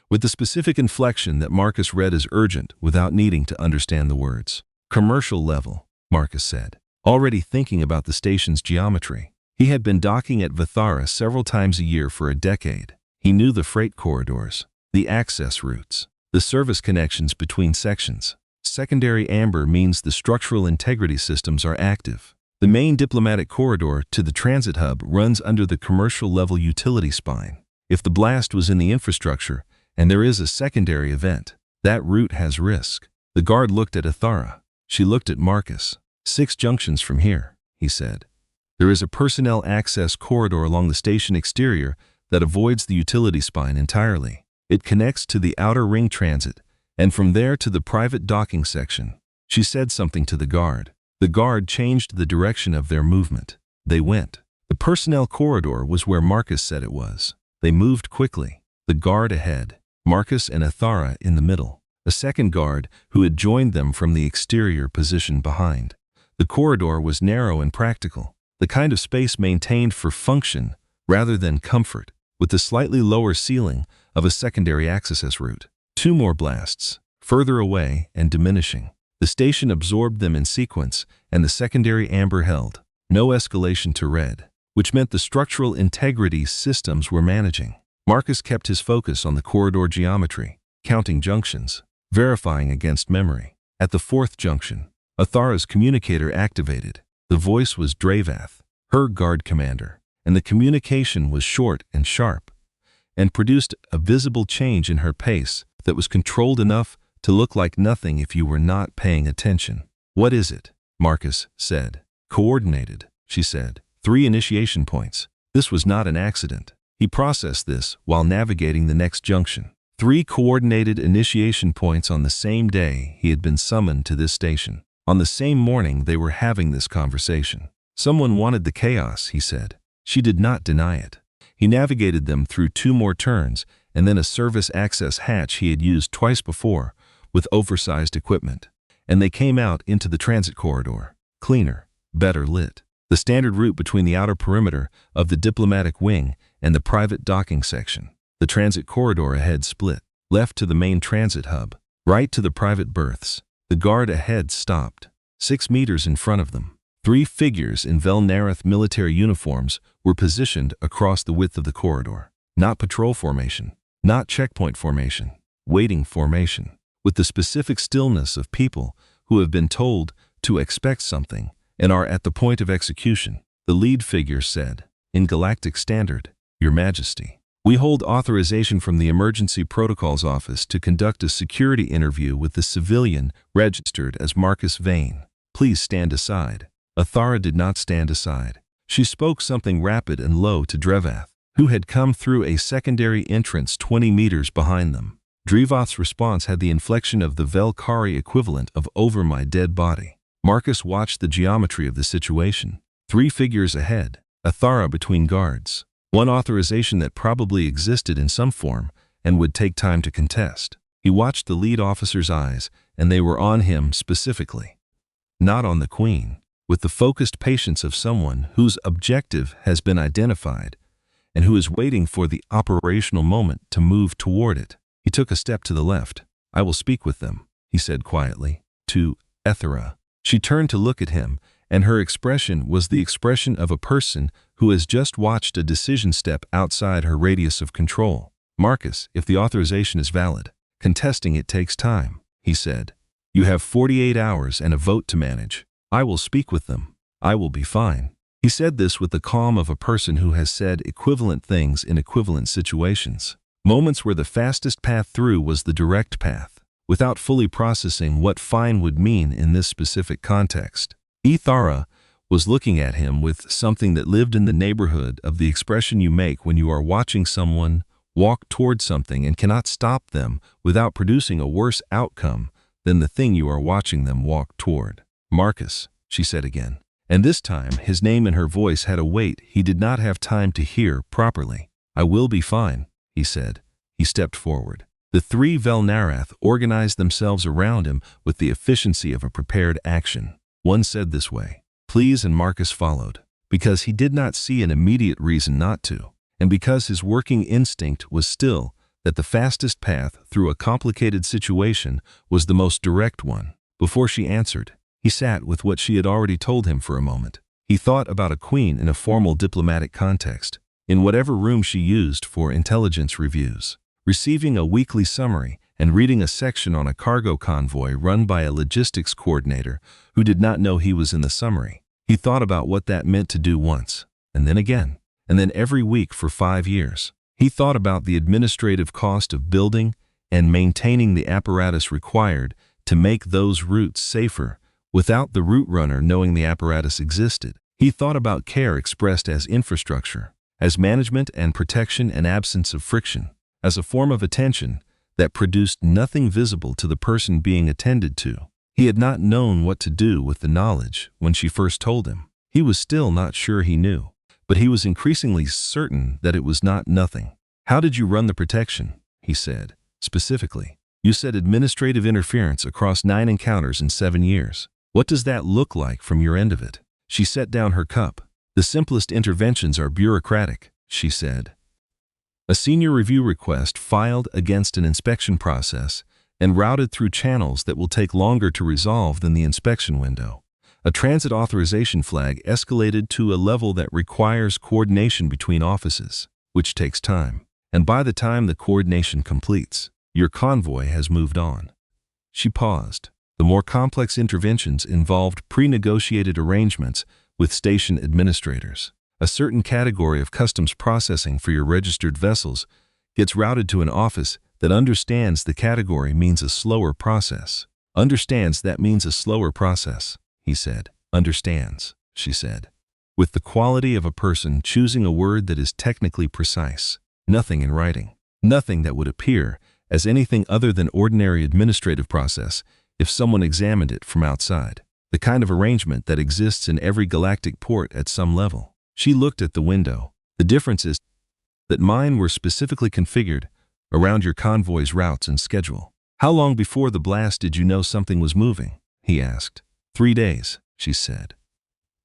with the specific inflection that Marcus read as urgent without needing to understand the words. Commercial level, Marcus said, already thinking about the station's geometry. He had been docking at Vithara several times a year for a decade. He knew the freight corridors, the access routes, the service connections between sections. Secondary amber means the structural integrity systems are active. The main diplomatic corridor to the transit hub runs under the commercial level utility spine. If the blast was in the infrastructure and there is a secondary event, that route has risk. The guard looked at Athara. She looked at Marcus. 6 junctions from here, he said. There is a personnel access corridor along the station exterior that avoids the utility spine entirely. It connects to the outer ring transit, and from there to the private docking section. She said something to the guard. The guard changed the direction of their movement. They went. The personnel corridor was where Marcus said it was. They moved quickly. The guard ahead, Marcus and Athara in the middle. A second guard who had joined them from the exterior position behind. The corridor was narrow and practical, the kind of space maintained for function rather than comfort, with the slightly lower ceiling of a secondary access route. 2 more blasts, further away and diminishing. The station absorbed them in sequence, and the secondary amber held. No escalation to red, which meant the structural integrity systems were managing. Marcus kept his focus on the corridor geometry, counting junctions, verifying against memory. At the 4th junction, Athara's communicator activated. The voice was Dravath, her guard commander, and the communication was short and sharp, and produced a visible change in her pace that was controlled enough to look like nothing if you were not paying attention. What is it? Marcus said. Coordinated, she said. 3 initiation points. This was not an accident. He processed this while navigating the next junction. 3 coordinated initiation points on the same day he had been summoned to this station. On the same morning they were having this conversation. Someone wanted the chaos, he said. She did not deny it. He navigated them through 2 more turns and then a service access hatch he had used twice before with oversized equipment. And they came out into the transit corridor, cleaner, better lit. The standard route between the outer perimeter of the diplomatic wing and the private docking section. The transit corridor ahead split, left to the main transit hub, right to the private berths. The guard ahead stopped, 6 meters in front of them. 3 figures in Velnareth military uniforms were positioned across the width of the corridor. Not patrol formation, not checkpoint formation, waiting formation, with the specific stillness of people who have been told to expect something and are at the point of execution. The lead figure said, in Galactic Standard, Your Majesty, we hold authorization from the Emergency Protocols Office to conduct a security interview with the civilian registered as Marcus Vane. Please stand aside. Athara did not stand aside. She spoke something rapid and low to Dravath, who had come through a secondary entrance 20 meters behind them. Dravath's response had the inflection of the Velkari equivalent of "over my dead body." Marcus watched the geometry of the situation. 3 figures ahead, Athara between guards. 1 authorization that probably existed in some form and would take time to contest. He watched the lead officer's eyes, and they were on him specifically, not on the Queen, with the focused patience of someone whose objective has been identified and who is waiting for the operational moment to move toward it. He took a step to the left. "I will speak with them," he said quietly, to Ethera. She turned to look at him, and her expression was the expression of a person who has just watched a decision step outside her radius of control. "Marcus, if the authorization is valid, contesting it takes time," he said. "You have 48 hours and a vote to manage. I will speak with them. I will be fine." He said this with the calm of a person who has said equivalent things in equivalent situations. Moments where the fastest path through was the direct path, without fully processing what fine would mean in this specific context. Ethara was looking at him with something that lived in the neighborhood of the expression you make when you are watching someone walk toward something and cannot stop them without producing a worse outcome than the thing you are watching them walk toward. "Marcus," she said again. And this time, his name in her voice had a weight he did not have time to hear properly. "I will be fine," he said. He stepped forward. The three Velnarath organized themselves around him with the efficiency of a prepared action. One said this way, "Please," and Marcus followed, because he did not see an immediate reason not to, and because his working instinct was still that the fastest path through a complicated situation was the most direct one. Before she answered, he sat with what she had already told him for a moment. He thought about a queen in a formal diplomatic context, in whatever room she used for intelligence reviews, receiving a weekly summary and reading a section on a cargo convoy run by a logistics coordinator who did not know he was in the summary. He thought about what that meant to do once, and then again, and then every week for 5 years. He thought about the administrative cost of building and maintaining the apparatus required to make those routes safer without the route runner knowing the apparatus existed. He thought about care expressed as infrastructure, as management and protection and absence of friction, as a form of attention that produced nothing visible to the person being attended to. He had not known what to do with the knowledge when she first told him. He was still not sure he knew, but he was increasingly certain that it was not nothing. "How did you run the protection?" he said, specifically. "You said administrative interference across 9 encounters in 7 years. What does that look like from your end of it?" She set down her cup. "The simplest interventions are bureaucratic," she said. A senior review request filed against an inspection process and routed through channels that will take longer to resolve than the inspection window. A transit authorization flag escalated to a level that requires coordination between offices, which takes time. And by the time the coordination completes, your convoy has moved on. She paused. The more complex interventions involved pre-negotiated arrangements with station administrators. A certain category of customs processing for your registered vessels gets routed to an office that understands the category means a slower process. "Understands that means a slower process," he said. "Understands," she said, with the quality of a person choosing a word that is technically precise. Nothing in writing. Nothing that would appear as anything other than ordinary administrative process if someone examined it from outside. The kind of arrangement that exists in every galactic port at some level. She looked at the window. "The difference is that mine were specifically configured around your convoy's routes and schedule." "How long before the blast did you know something was moving?" he asked. 3 days, she said.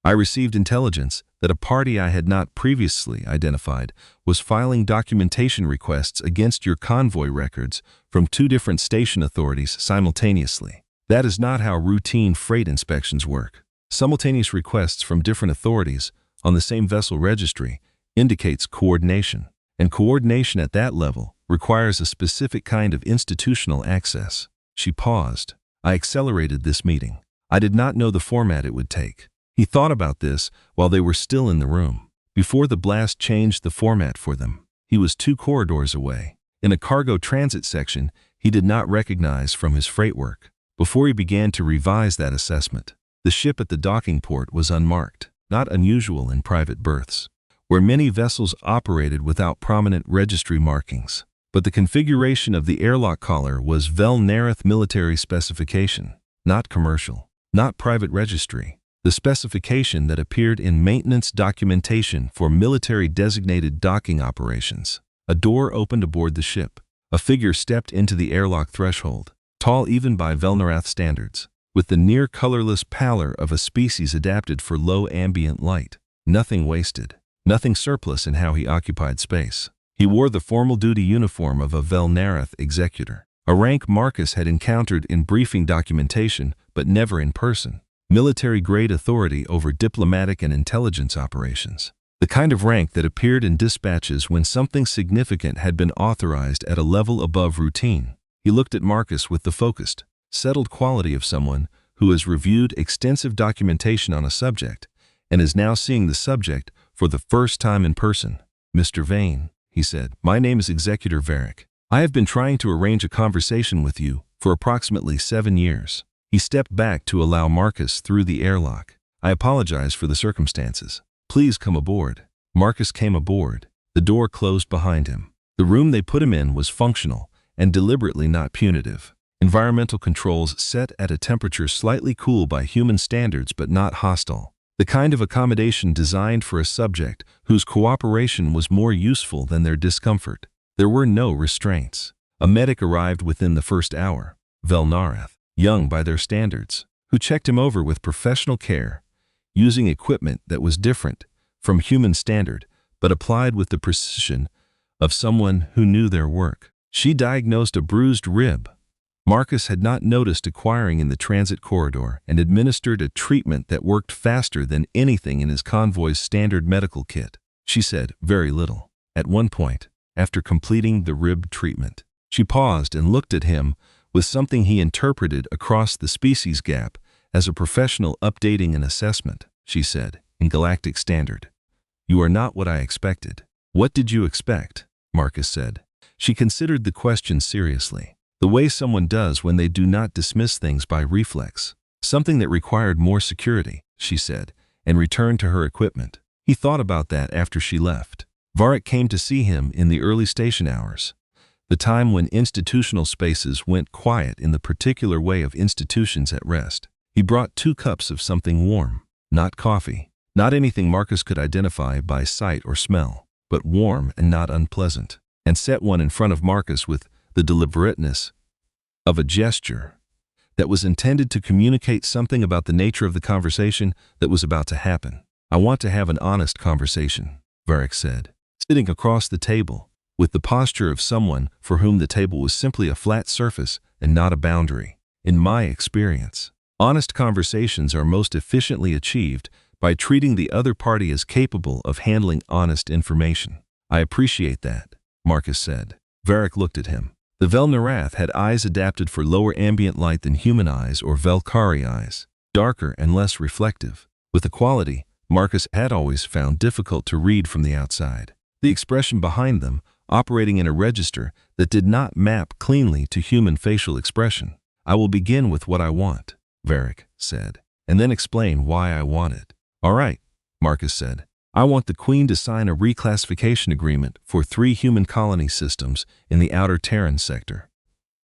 "I received intelligence that a party I had not previously identified was filing documentation requests against your convoy records from 2 different station authorities simultaneously. That is not how routine freight inspections work. Simultaneous requests from different authorities on the same vessel registry indicates coordination, and coordination at that level requires a specific kind of institutional access." She paused. "I accelerated this meeting. I did not know the format it would take." He thought about this while they were still in the room. Before the blast changed the format for them, he was 2 corridors away, in a cargo transit section he did not recognize from his freight work. Before he began to revise that assessment, the ship at the docking port was unmarked, not unusual in private berths, where many vessels operated without prominent registry markings. But the configuration of the airlock collar was Velnarath military specification, not commercial, not private registry. The specification that appeared in maintenance documentation for military-designated docking operations. A door opened aboard the ship. A figure stepped into the airlock threshold, tall even by Velnarath standards, with the near-colorless pallor of a species adapted for low ambient light. Nothing wasted. nothing surplus in how he occupied space. He wore the formal duty uniform of a Velnarath executor, a rank Marcus had encountered in briefing documentation but never in person. Military-grade authority over diplomatic and intelligence operations. The kind of rank that appeared in dispatches when something significant had been authorized at a level above routine. He looked at Marcus with the focused, settled quality of someone who has reviewed extensive documentation on a subject and is now seeing the subject for the first time in person. "Mr. Vane," he said, "my name is Executor Varric. I have been trying to arrange a conversation with you for approximately 7 years. He stepped back to allow Marcus through the airlock. "I apologize for the circumstances. Please come aboard." Marcus came aboard. The door closed behind him. The room they put him in was functional and deliberately not punitive. Environmental controls set at a temperature slightly cool by human standards but not hostile. The kind of accommodation designed for a subject whose cooperation was more useful than their discomfort. There were no restraints. A medic arrived within the first hour, Velnarath, young by their standards, who checked him over with professional care, using equipment that was different from human standard but applied with the precision of someone who knew their work. She diagnosed a bruised rib Marcus had not noticed acquiring in the transit corridor and administered a treatment that worked faster than anything in his convoy's standard medical kit. She said very little. At one point, after completing the rib treatment, she paused and looked at him with something he interpreted across the species gap as a professional updating an assessment. She said, in Galactic Standard, "You are not what I expected." "What did you expect?" Marcus said. She considered the question seriously. The way someone does when they do not dismiss things by reflex. "Something that required more security," she said, and returned to her equipment. He thought about that after she left. Varric came to see him in the early station hours, the time when institutional spaces went quiet in the particular way of institutions at rest. He brought 2 cups of something warm, not coffee, not anything Marcus could identify by sight or smell, but warm and not unpleasant, and set one in front of Marcus with the deliberateness of a gesture that was intended to communicate something about the nature of the conversation that was about to happen. "I want to have an honest conversation," Varric said, sitting across the table, with the posture of someone for whom the table was simply a flat surface and not a boundary. "In my experience, honest conversations are most efficiently achieved by treating the other party as capable of handling honest information." "I appreciate that," Marcus said. Varric looked at him. The Velnarath had eyes adapted for lower ambient light than human eyes or Velkari eyes, darker and less reflective, with a quality Marcus had always found difficult to read from the outside. The expression behind them, operating in a register that did not map cleanly to human facial expression. "I will begin with what I want," Varric said, "and then explain why I want it." "All right," Marcus said. "I want the Queen to sign a reclassification agreement for 3 human colony systems in the Outer Terran sector,"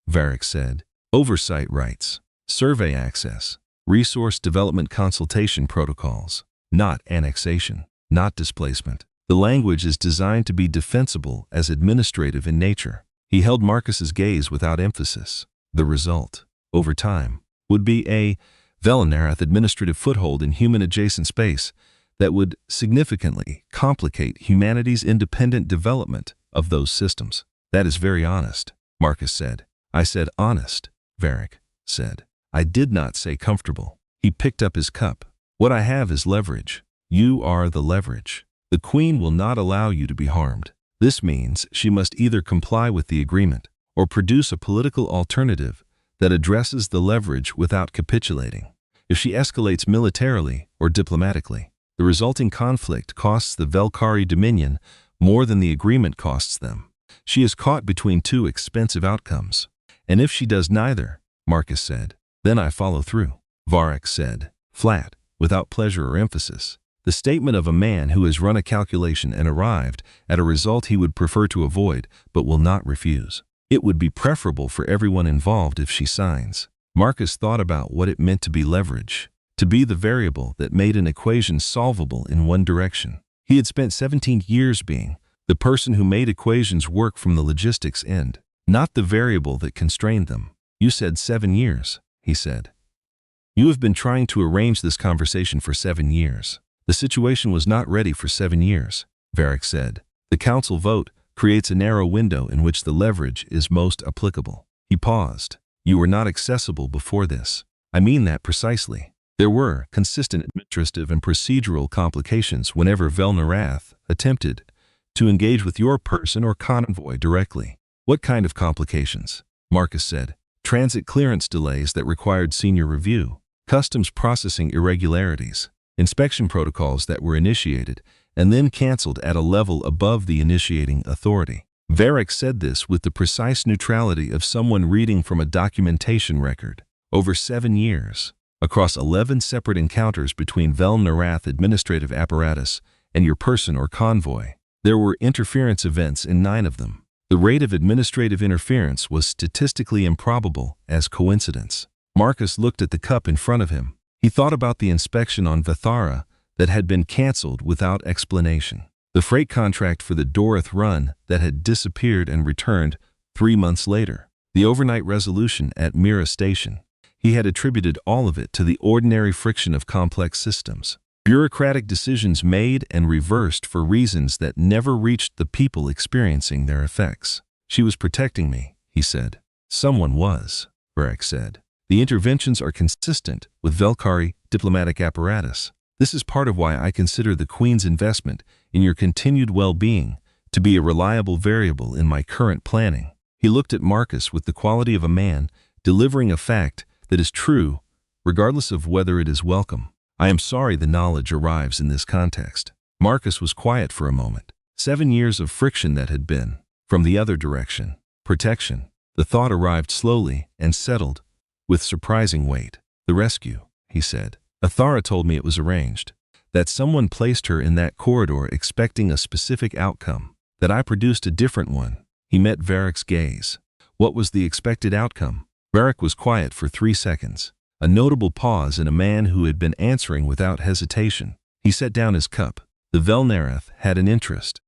Varric said. "Oversight rights, survey access, resource development consultation protocols, not annexation, not displacement. The language is designed to be defensible as administrative in nature." He held Marcus's gaze without emphasis. "The result, over time, would be a Velnarath administrative foothold in human-adjacent space that would significantly complicate humanity's independent development of those systems." "That is very honest," Marcus said. "I said honest," Varric said. "I did not say comfortable." He picked up his cup. "What I have is leverage. You are the leverage. The Queen will not allow you to be harmed. This means she must either comply with the agreement or produce a political alternative that addresses the leverage without capitulating. If she escalates militarily or diplomatically, the resulting conflict costs the Velkari Dominion more than the agreement costs them. She is caught between 2 expensive outcomes. And if she does neither," Marcus said, "then I follow through," Varric said, flat, without pleasure or emphasis. The statement of a man who has run a calculation and arrived at a result he would prefer to avoid but will not refuse. "It would be preferable for everyone involved if she signs." Marcus thought about what it meant to be leverage. To be the variable that made an equation solvable in one direction. He had spent 17 years being the person who made equations work from the logistics end, not the variable that constrained them. "You said 7 years," he said. "You have been trying to arrange this conversation for 7 years. The situation was not ready for 7 years, Varric said. The council vote creates a narrow window in which the leverage is most applicable. He paused. You were not accessible before this. I mean that precisely. There were consistent administrative and procedural complications whenever Velnarath attempted to engage with your person or convoy directly. What kind of complications? Marcus said. Transit clearance delays that required senior review, customs processing irregularities, inspection protocols that were initiated and then canceled at a level above the initiating authority. Varric said this with the precise neutrality of someone reading from a documentation record. Over 7 years, across 11 separate encounters between Velnarath administrative apparatus and your person or convoy, there were interference events in 9 of them. The rate of administrative interference was statistically improbable as coincidence. Marcus looked at the cup in front of him. He thought about the inspection on Vathara that had been canceled without explanation. The freight contract for the Dorith run that had disappeared and returned 3 months later. The overnight resolution at Mira Station. He had attributed all of it to the ordinary friction of complex systems. Bureaucratic decisions made and reversed for reasons that never reached the people experiencing their effects. She was protecting me, he said. Someone was, Varric said. The interventions are consistent with Velkari diplomatic apparatus. This is part of why I consider the Queen's investment in your continued well-being to be a reliable variable in my current planning. He looked at Marcus with the quality of a man delivering a fact that is true, regardless of whether it is welcome. I am sorry the knowledge arrives in this context. Marcus was quiet for a moment. 7 years of friction that had been, from the other direction, protection. The thought arrived slowly and settled with surprising weight. The rescue, he said. Athara told me it was arranged, that someone placed her in that corridor expecting a specific outcome, that I produced a different one. He met Varric's gaze. What was the expected outcome? Varric was quiet for 3 seconds, a notable pause in a man who had been answering without hesitation. He set down his cup. The Velnarath had an interest,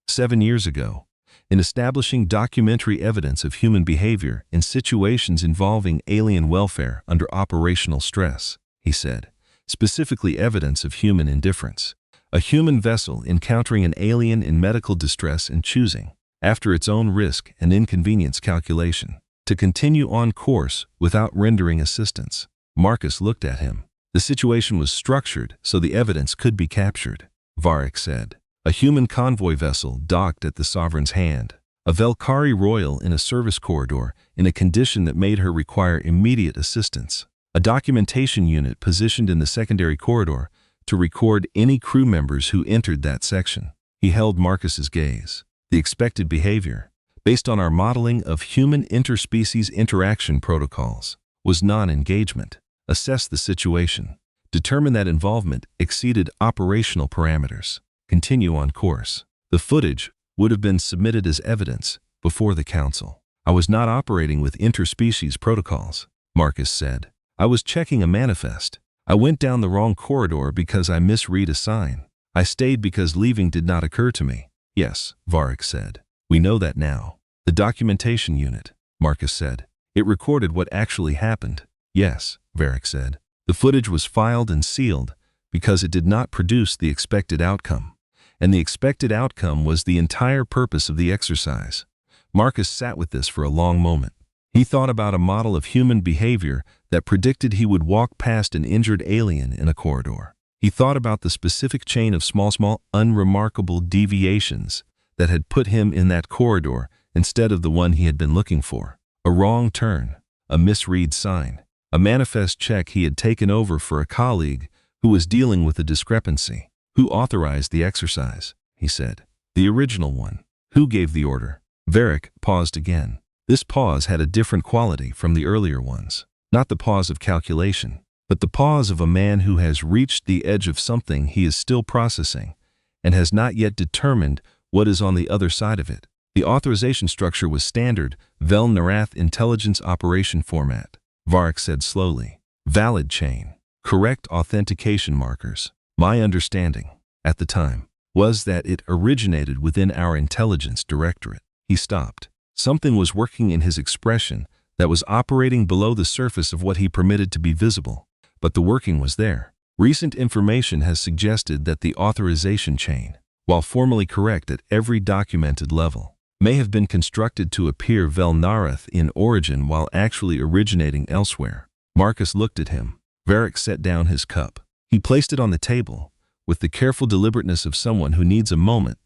7 years ago, in establishing documentary evidence of human behavior in situations involving alien welfare under operational stress, he said. Specifically evidence of human indifference. A human vessel encountering an alien in medical distress and choosing, after its own risk and inconvenience calculation, to continue on course without rendering assistance. Marcus looked at him. The situation was structured so the evidence could be captured, Varric said. A human convoy vessel docked at the Sovereign's hand. A Velkari royal in a service corridor in a condition that made her require immediate assistance. A documentation unit positioned in the secondary corridor to record any crew members who entered that section. He held Marcus's gaze. The expected behavior, based on our modeling of human interspecies interaction protocols, was non-engagement. Assess the situation. Determine that involvement exceeded operational parameters. Continue on course. The footage would have been submitted as evidence before the council. I was not operating with interspecies protocols, Marcus said. I was checking a manifest. I went down the wrong corridor because I misread a sign. I stayed because leaving did not occur to me. Yes, Varric said. We know that now. The documentation unit, Marcus said. It recorded what actually happened. Yes, Varric said. The footage was filed and sealed because it did not produce the expected outcome. And the expected outcome was the entire purpose of the exercise. Marcus sat with this for a long moment. He thought about a model of human behavior that predicted he would walk past an injured alien in a corridor. He thought about the specific chain of small, unremarkable deviations that had put him in that corridor instead of the one he had been looking for. A wrong turn, a misread sign, a manifest check he had taken over for a colleague who was dealing with a discrepancy. Who authorized the exercise? He said. The original one. Who gave the order? Varric paused again. This pause had a different quality from the earlier ones. Not the pause of calculation, but the pause of a man who has reached the edge of something he is still processing and has not yet determined what is on the other side of it. The authorization structure was standard Velnarath intelligence operation format, Varric said slowly. Valid chain. Correct authentication markers. My understanding, at the time, was that it originated within our intelligence directorate. He stopped. Something was working in his expression that was operating below the surface of what he permitted to be visible, but the working was there. Recent information has suggested that the authorization chain, while formally correct at every documented level, may have been constructed to appear Velnarath in origin while actually originating elsewhere. Marcus looked at him. Varric set down his cup. He placed it on the table, with the careful deliberateness of someone who needs a moment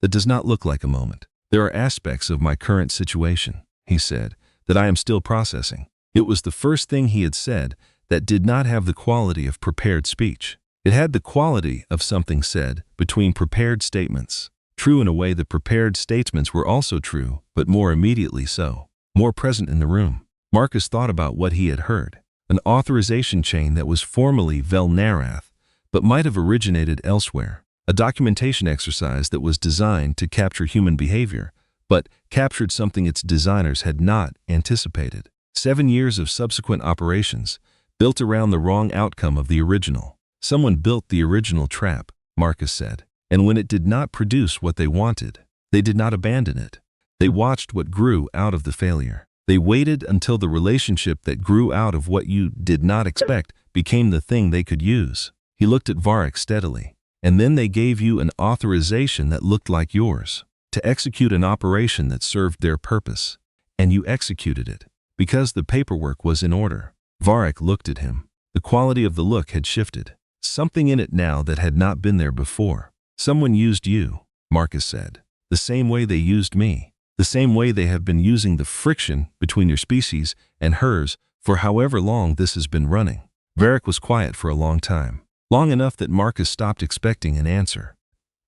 that does not look like a moment. There are aspects of my current situation, he said, that I am still processing. It was the first thing he had said that did not have the quality of prepared speech. It had the quality of something said between prepared statements, true in a way that prepared statements were also true, but more immediately so, more present in the room. Marcus thought about what he had heard. An authorization chain that was formally Velnarath, but might have originated elsewhere. A documentation exercise that was designed to capture human behavior, but captured something its designers had not anticipated. 7 years of subsequent operations, built around the wrong outcome of the original. Someone built the original trap, Marcus said, and when it did not produce what they wanted, they did not abandon it. They watched what grew out of the failure. They waited until the relationship that grew out of what you did not expect became the thing they could use. He looked at Varric steadily. And then they gave you an authorization that looked like yours, to execute an operation that served their purpose. And you executed it, because the paperwork was in order. Varric looked at him. The quality of the look had shifted. Something in it now that had not been there before. Someone used you, Marcus said, the same way they used me, the same way they have been using the friction between your species and hers for however long this has been running. Varric was quiet for a long time. Long enough that Marcus stopped expecting an answer.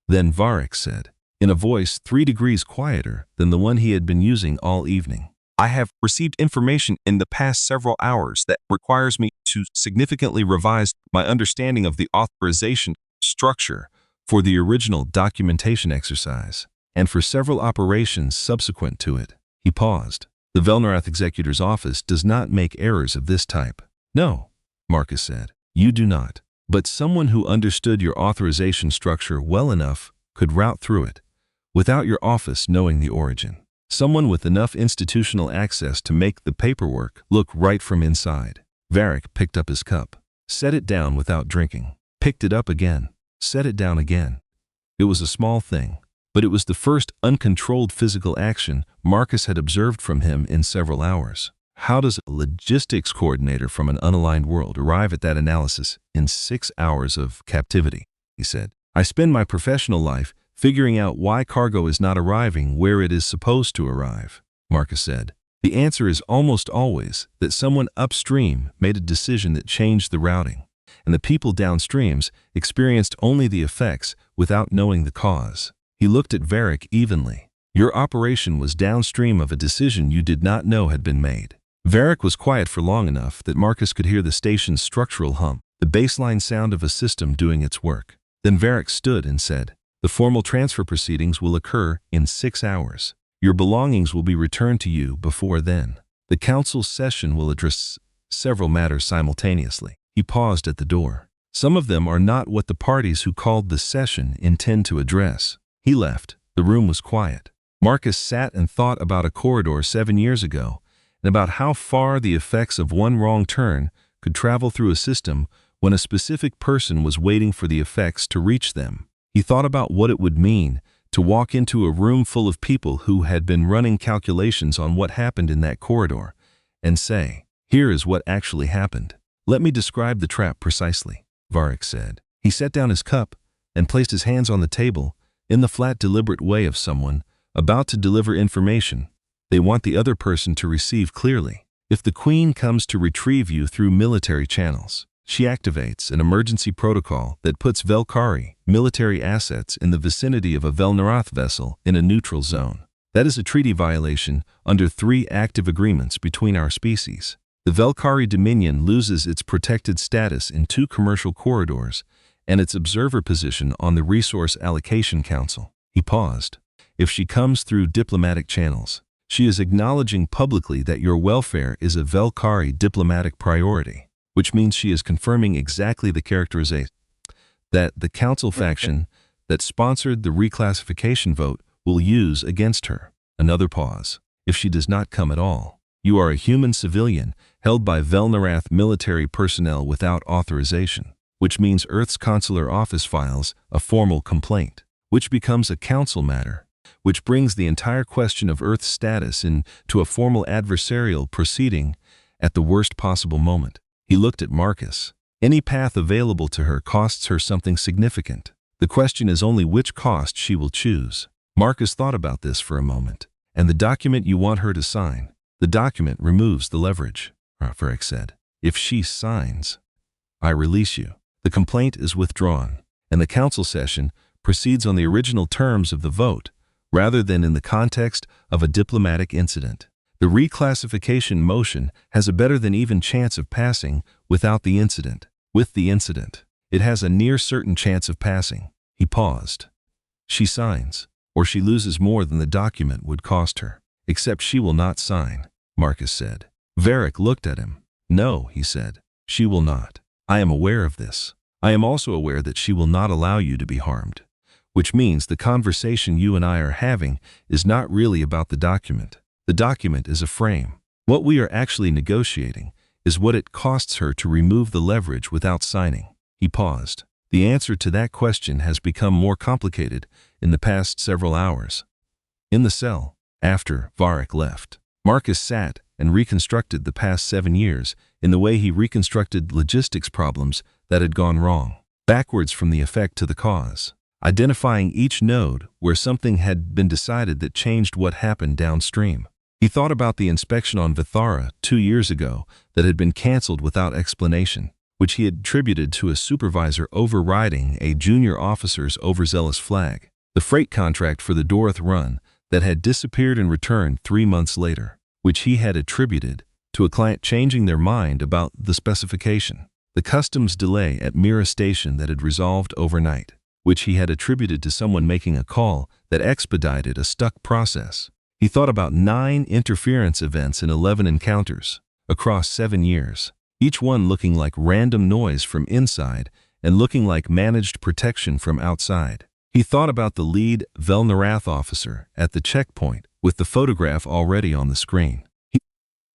Then Varric said, in a voice 3 degrees quieter than the one he had been using all evening, I have received information in the past several hours that requires me to significantly revise my understanding of the authorization structure for the original documentation exercise, and for several operations subsequent to it. He paused. The Velnarath Executor's office does not make errors of this type. No, Marcus said, you do not. But someone who understood your authorization structure well enough could route through it, without your office knowing the origin. Someone with enough institutional access to make the paperwork look right from inside. Varric picked up his cup, set it down without drinking, picked it up again, set it down again. It was a small thing, but it was the first uncontrolled physical action Marcus had observed from him in several hours. How does a logistics coordinator from an unaligned world arrive at that analysis in 6 hours of captivity? He said. I spend my professional life figuring out why cargo is not arriving where it is supposed to arrive, Marcus said. The answer is almost always that someone upstream made a decision that changed the routing, and the people downstreams experienced only the effects without knowing the cause. He looked at Varric evenly. Your operation was downstream of a decision you did not know had been made. Varric was quiet for long enough that Marcus could hear the station's structural hum, the baseline sound of a system doing its work. Then Varric stood and said, the formal transfer proceedings will occur in 6 hours. Your belongings will be returned to you before then. The council's session will address several matters simultaneously. He paused at the door. Some of them are not what the parties who called the session intend to address. He left. The room was quiet. Marcus sat and thought about a corridor 7 years ago, and about how far the effects of one wrong turn could travel through a system when a specific person was waiting for the effects to reach them. He thought about what it would mean to walk into a room full of people who had been running calculations on what happened in that corridor and say, here is what actually happened. Let me describe the trap precisely, Varric said. He set down his cup and placed his hands on the table in the flat, deliberate way of someone about to deliver information they want the other person to receive clearly. If the Queen comes to retrieve you through military channels, she activates an emergency protocol that puts Velkari military assets in the vicinity of a Velnarath vessel in a neutral zone. That is a treaty violation under 3 active agreements between our species. The Velkari Dominion loses its protected status in 2 commercial corridors and its observer position on the Resource Allocation Council. He paused. If she comes through diplomatic channels, she is acknowledging publicly that your welfare is a Velkari diplomatic priority, which means she is confirming exactly the characterization that the council faction that sponsored the reclassification vote will use against her. Another pause. If she does not come at all, you are a human civilian held by Velnarath military personnel without authorization. which means Earth's consular office files a formal complaint, which becomes a council matter, which brings the entire question of Earth's status into a formal adversarial proceeding at the worst possible moment. He looked at Marcus. Any path available to her costs her something significant. The question is only which cost she will choose. Marcus thought about this for a moment. And the document you want her to sign, the document removes the leverage, Varric said. If she signs, I release you. The complaint is withdrawn, and the council session proceeds on the original terms of the vote, rather than in the context of a diplomatic incident. The reclassification motion has a better than even chance of passing without the incident. With the incident, it has a near certain chance of passing. He paused. She signs, or she loses more than the document would cost her. Except she will not sign, Marcus said. Varric looked at him. No, he said. She will not. I am aware of this. I am also aware that she will not allow you to be harmed. Which means the conversation you and I are having is not really about the document. The document is a frame. What we are actually negotiating is what it costs her to remove the leverage without signing. He paused. The answer to that question has become more complicated in the past several hours. In the cell, after Varric left, Marcus sat and reconstructed the past 7 years in the way he reconstructed logistics problems that had gone wrong, backwards from the effect to the cause, identifying each node where something had been decided that changed what happened downstream. He thought about the inspection on Vithara 2 years ago that had been canceled without explanation, which he had attributed to a supervisor overriding a junior officer's overzealous flag. The freight contract for the Doroth run that had disappeared and returned 3 months later, which he had attributed to a client changing their mind about the specification. The customs delay at Mira Station that had resolved overnight, which he had attributed to someone making a call that expedited a stuck process. He thought about 9 interference events in 11 encounters across 7 years, each one looking like random noise from inside and looking like managed protection from outside. He thought about the lead Velnarath officer at the checkpoint with the photograph already on the screen. He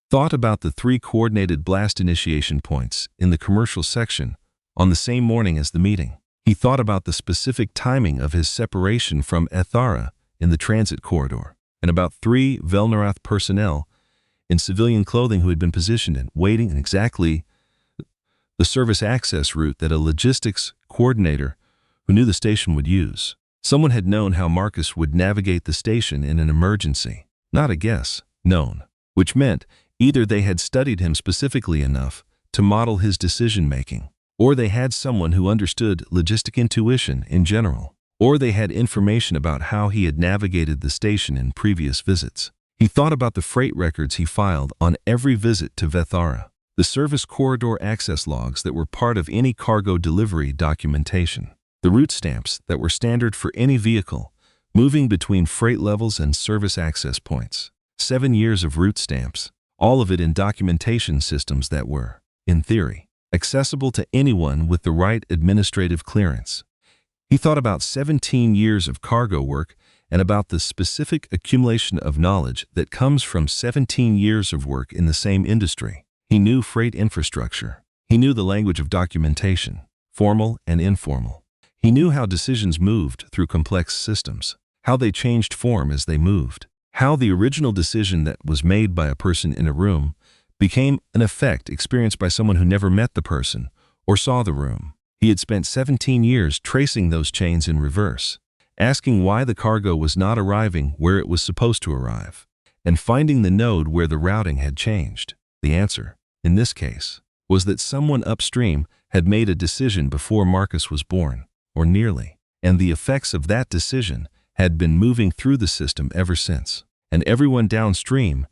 thought about the 3 coordinated blast initiation points in the commercial section on the same morning as the meeting. He thought about the specific timing of his separation from Ethara in the transit corridor, and about 3 Velnarath personnel in civilian clothing who had been positioned and waiting in exactly the service access route that a logistics coordinator who knew the station would use. Someone had known how Marcus would navigate the station in an emergency. Not a guess, known. Which meant either they had studied him specifically enough to model his decision-making, or they had someone who understood logistic intuition in general, or they had information about how he had navigated the station in previous visits. He thought about the freight records he filed on every visit to Vethara, the service corridor access logs that were part of any cargo delivery documentation, the route stamps that were standard for any vehicle moving between freight levels and service access points. 7 years of route stamps, all of it in documentation systems that were, in theory, accessible to anyone with the right administrative clearance. He thought about 17 years of cargo work and about the specific accumulation of knowledge that comes from 17 years of work in the same industry. He knew freight infrastructure. He knew the language of documentation, formal and informal. He knew how decisions moved through complex systems, how they changed form as they moved, how the original decision that was made by a person in a room became an effect experienced by someone who never met the person or saw the room. He had spent 17 years tracing those chains in reverse, asking why the cargo was not arriving where it was supposed to arrive, and finding the node where the routing had changed. The answer, in this case, was that someone upstream had made a decision before Marcus was born, or nearly, and the effects of that decision had been moving through the system ever since, and everyone downstream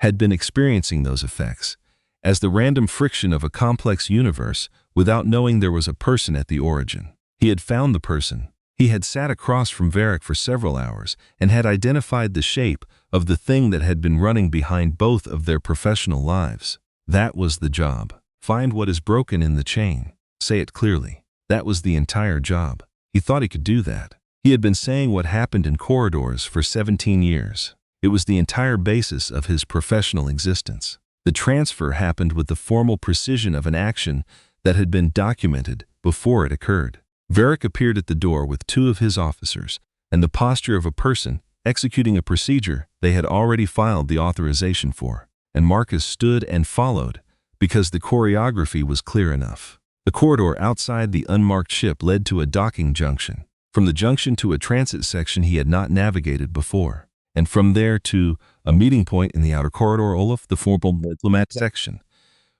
had been experiencing those effects as the random friction of a complex universe without knowing there was a person at the origin. He had found the person. He had sat across from Varric for several hours and had identified the shape of the thing that had been running behind both of their professional lives. That was the job. Find what is broken in the chain. Say it clearly. That was the entire job. He thought he could do that. He had been saying what happened in corridors for 17 years. It was the entire basis of his professional existence. The transfer happened with the formal precision of an action that had been documented before it occurred. Varric appeared at the door with two of his officers, and the posture of a person executing a procedure they had already filed the authorization for. And Marcus stood and followed, because the choreography was clear enough. The corridor outside the unmarked ship led to a docking junction. From the junction to a transit section he had not navigated before, and from there to a meeting point in the outer corridor, Olaf, the formal diplomat section,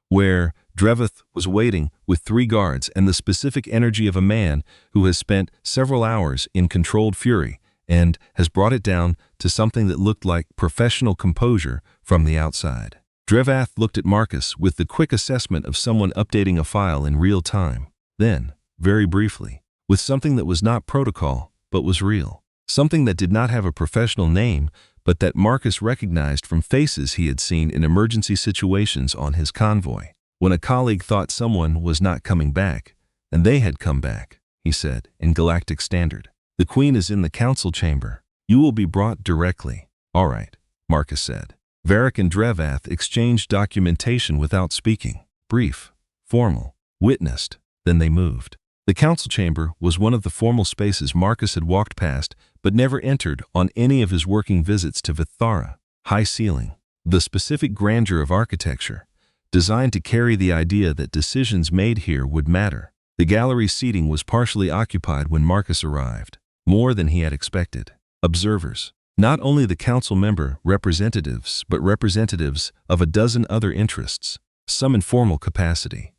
where Dreveth was waiting with 3 guards and the specific energy of a man who has spent several hours in controlled fury and has brought it down to something that looked like professional composure from the outside. Dreveth looked at Marcus with the quick assessment of someone updating a file in real time. Then, very briefly, with something that was not protocol, but was real. Something that did not have a professional name, but that Marcus recognized from faces he had seen in emergency situations on his convoy. When a colleague thought someone was not coming back, and they had come back, he said, in Galactic Standard. The Queen is in the council chamber. You will be brought directly. All right, Marcus said. Varric and Dreveth exchanged documentation without speaking. Brief, formal, witnessed, then they moved. The council chamber was one of the formal spaces Marcus had walked past but never entered on any of his working visits to Vithara. High ceiling, the specific grandeur of architecture, designed to carry the idea that decisions made here would matter. The gallery seating was partially occupied when Marcus arrived, more than he had expected. Observers, not only the council member representatives, but representatives of a dozen other interests, some in formal capacity,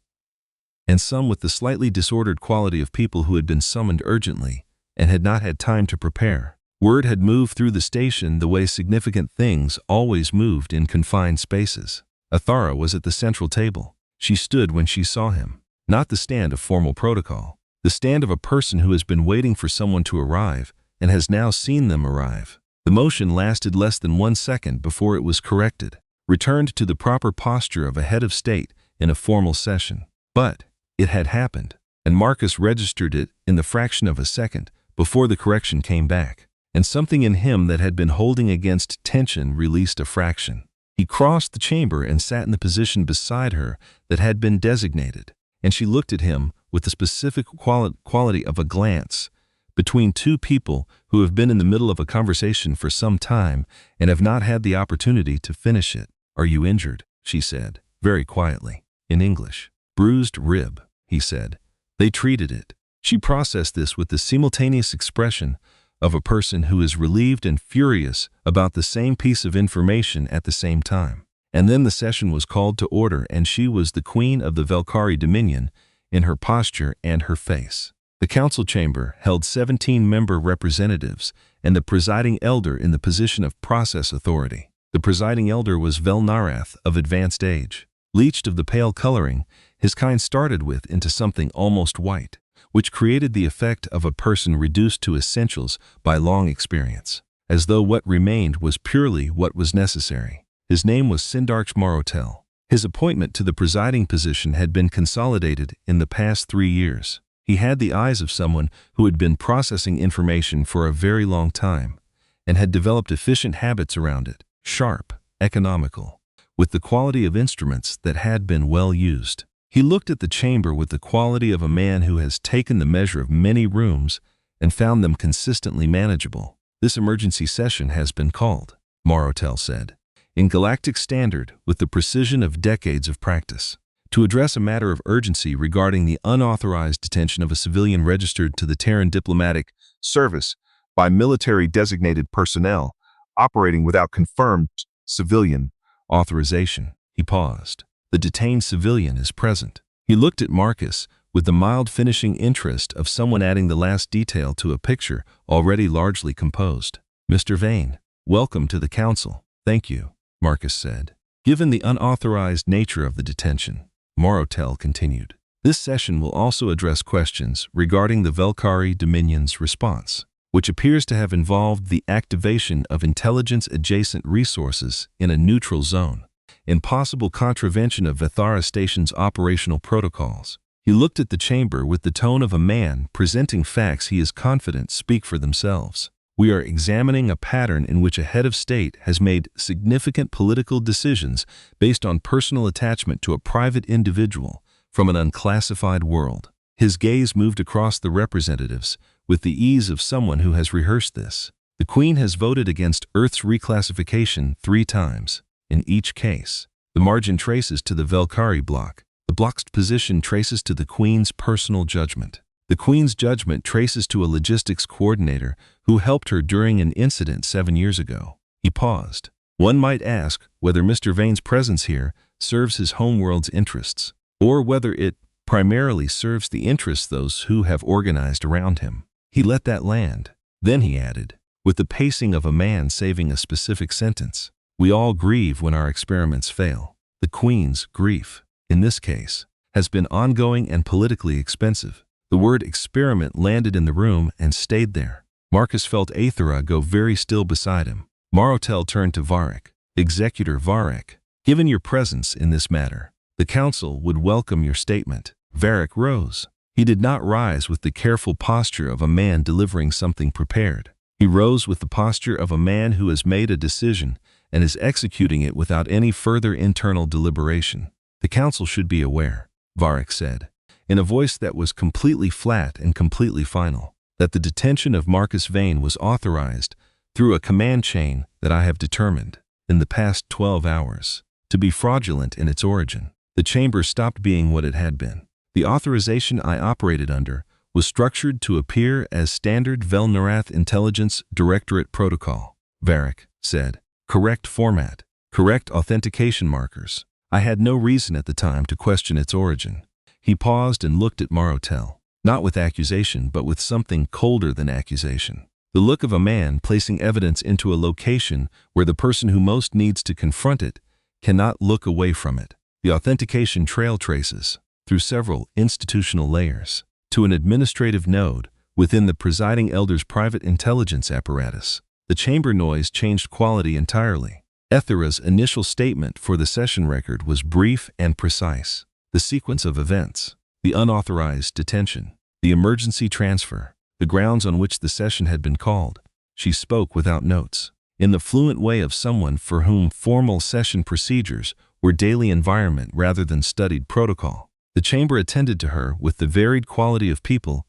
and some with the slightly disordered quality of people who had been summoned urgently and had not had time to prepare. Word had moved through the station the way significant things always moved in confined spaces. Athara was at the central table. She stood when she saw him. Not the stand of formal protocol. The stand of a person who has been waiting for someone to arrive and has now seen them arrive. The motion lasted less than 1 second before it was corrected, returned to the proper posture of a head of state in a formal session. But it had happened, and Marcus registered it in the fraction of a second before the correction came back, and something in him that had been holding against tension released a fraction. He crossed the chamber and sat in the position beside her that had been designated, and she looked at him with the specific quality of a glance between two people who have been in the middle of a conversation for some time and have not had the opportunity to finish it. "Are you injured?" she said, very quietly, in English. "Bruised rib," he said. They treated it. She processed this with the simultaneous expression of a person who is relieved and furious about the same piece of information at the same time. And then the session was called to order, and she was the queen of the Velkari Dominion in her posture and her face. The council chamber held 17-member representatives and the presiding elder in the position of process authority. The presiding elder was Velnarath of advanced age. Bleached of the pale coloring his kind started with into something almost white, which created the effect of a person reduced to essentials by long experience, as though what remained was purely what was necessary. His name was Sindarch Morotel. His appointment to the presiding position had been consolidated in the past 3 years. He had the eyes of someone who had been processing information for a very long time and had developed efficient habits around it, sharp, economical, with the quality of instruments that had been well used. He looked at the chamber with the quality of a man who has taken the measure of many rooms and found them consistently manageable. "This emergency session has been called," Morotel said, in Galactic Standard with the precision of decades of practice, "to address a matter of urgency regarding the unauthorized detention of a civilian registered to the Terran Diplomatic Service by military-designated personnel operating without confirmed civilian authorization." He paused. The detained civilian is present. He looked at Marcus with the mild finishing interest of someone adding the last detail to a picture already largely composed. "Mr. Vane, welcome to the council." "Thank you," Marcus said. Given the unauthorized nature of the detention, Morotel continued, "this session will also address questions regarding the Velkari Dominion's response, which appears to have involved the activation of intelligence-adjacent resources in a neutral zone, in possible contravention of Vithara Station's operational protocols." He looked at the chamber with the tone of a man presenting facts he is confident speak for themselves. "We are examining a pattern in which a head of state has made significant political decisions based on personal attachment to a private individual from an unclassified world." His gaze moved across the representatives with the ease of someone who has rehearsed this. The Queen has voted against Earth's reclassification 3 times. In each case, the margin traces to the Valkyrie block. The block's position traces to the Queen's personal judgment. The Queen's judgment traces to a logistics coordinator who helped her during an incident 7 years ago. He paused. One might ask whether Mr. Vane's presence here serves his homeworld's interests, or whether it primarily serves the interests of those who have organized around him. He let that land. Then he added, with the pacing of a man saving a specific sentence, "We all grieve when our experiments fail." The Queen's grief, in this case, has been ongoing and politically expensive. The word experiment landed in the room and stayed there. Marcus felt Aethera go very still beside him. Marotel turned to Varric. "Executor Varric, given your presence in this matter, the Council would welcome your statement." Varric rose. He did not rise with the careful posture of a man delivering something prepared. He rose with the posture of a man who has made a decision and is executing it without any further internal deliberation. "The Council should be aware," Varric said, in a voice that was completely flat and completely final, "that the detention of Marcus Vane was authorized through a command chain that I have determined, in the past 12 hours, to be fraudulent in its origin." The chamber stopped being what it had been. The authorization I operated under was structured to appear as standard Velnarath Intelligence Directorate protocol, Varric said. "Correct format, correct authentication markers. I had no reason at the time to question its origin." He paused and looked at Marotel, not with accusation but with something colder than accusation. The look of a man placing evidence into a location where the person who most needs to confront it cannot look away from it. The authentication trail traces, through several institutional layers, to an administrative node within the presiding elder's private intelligence apparatus. The chamber noise changed quality entirely. Aethera's initial statement for the session record was brief and precise. The sequence of events, the unauthorized detention, the emergency transfer, the grounds on which the session had been called. She spoke without notes, in the fluent way of someone for whom formal session procedures were daily environment rather than studied protocol. The chamber attended to her with the varied quality of people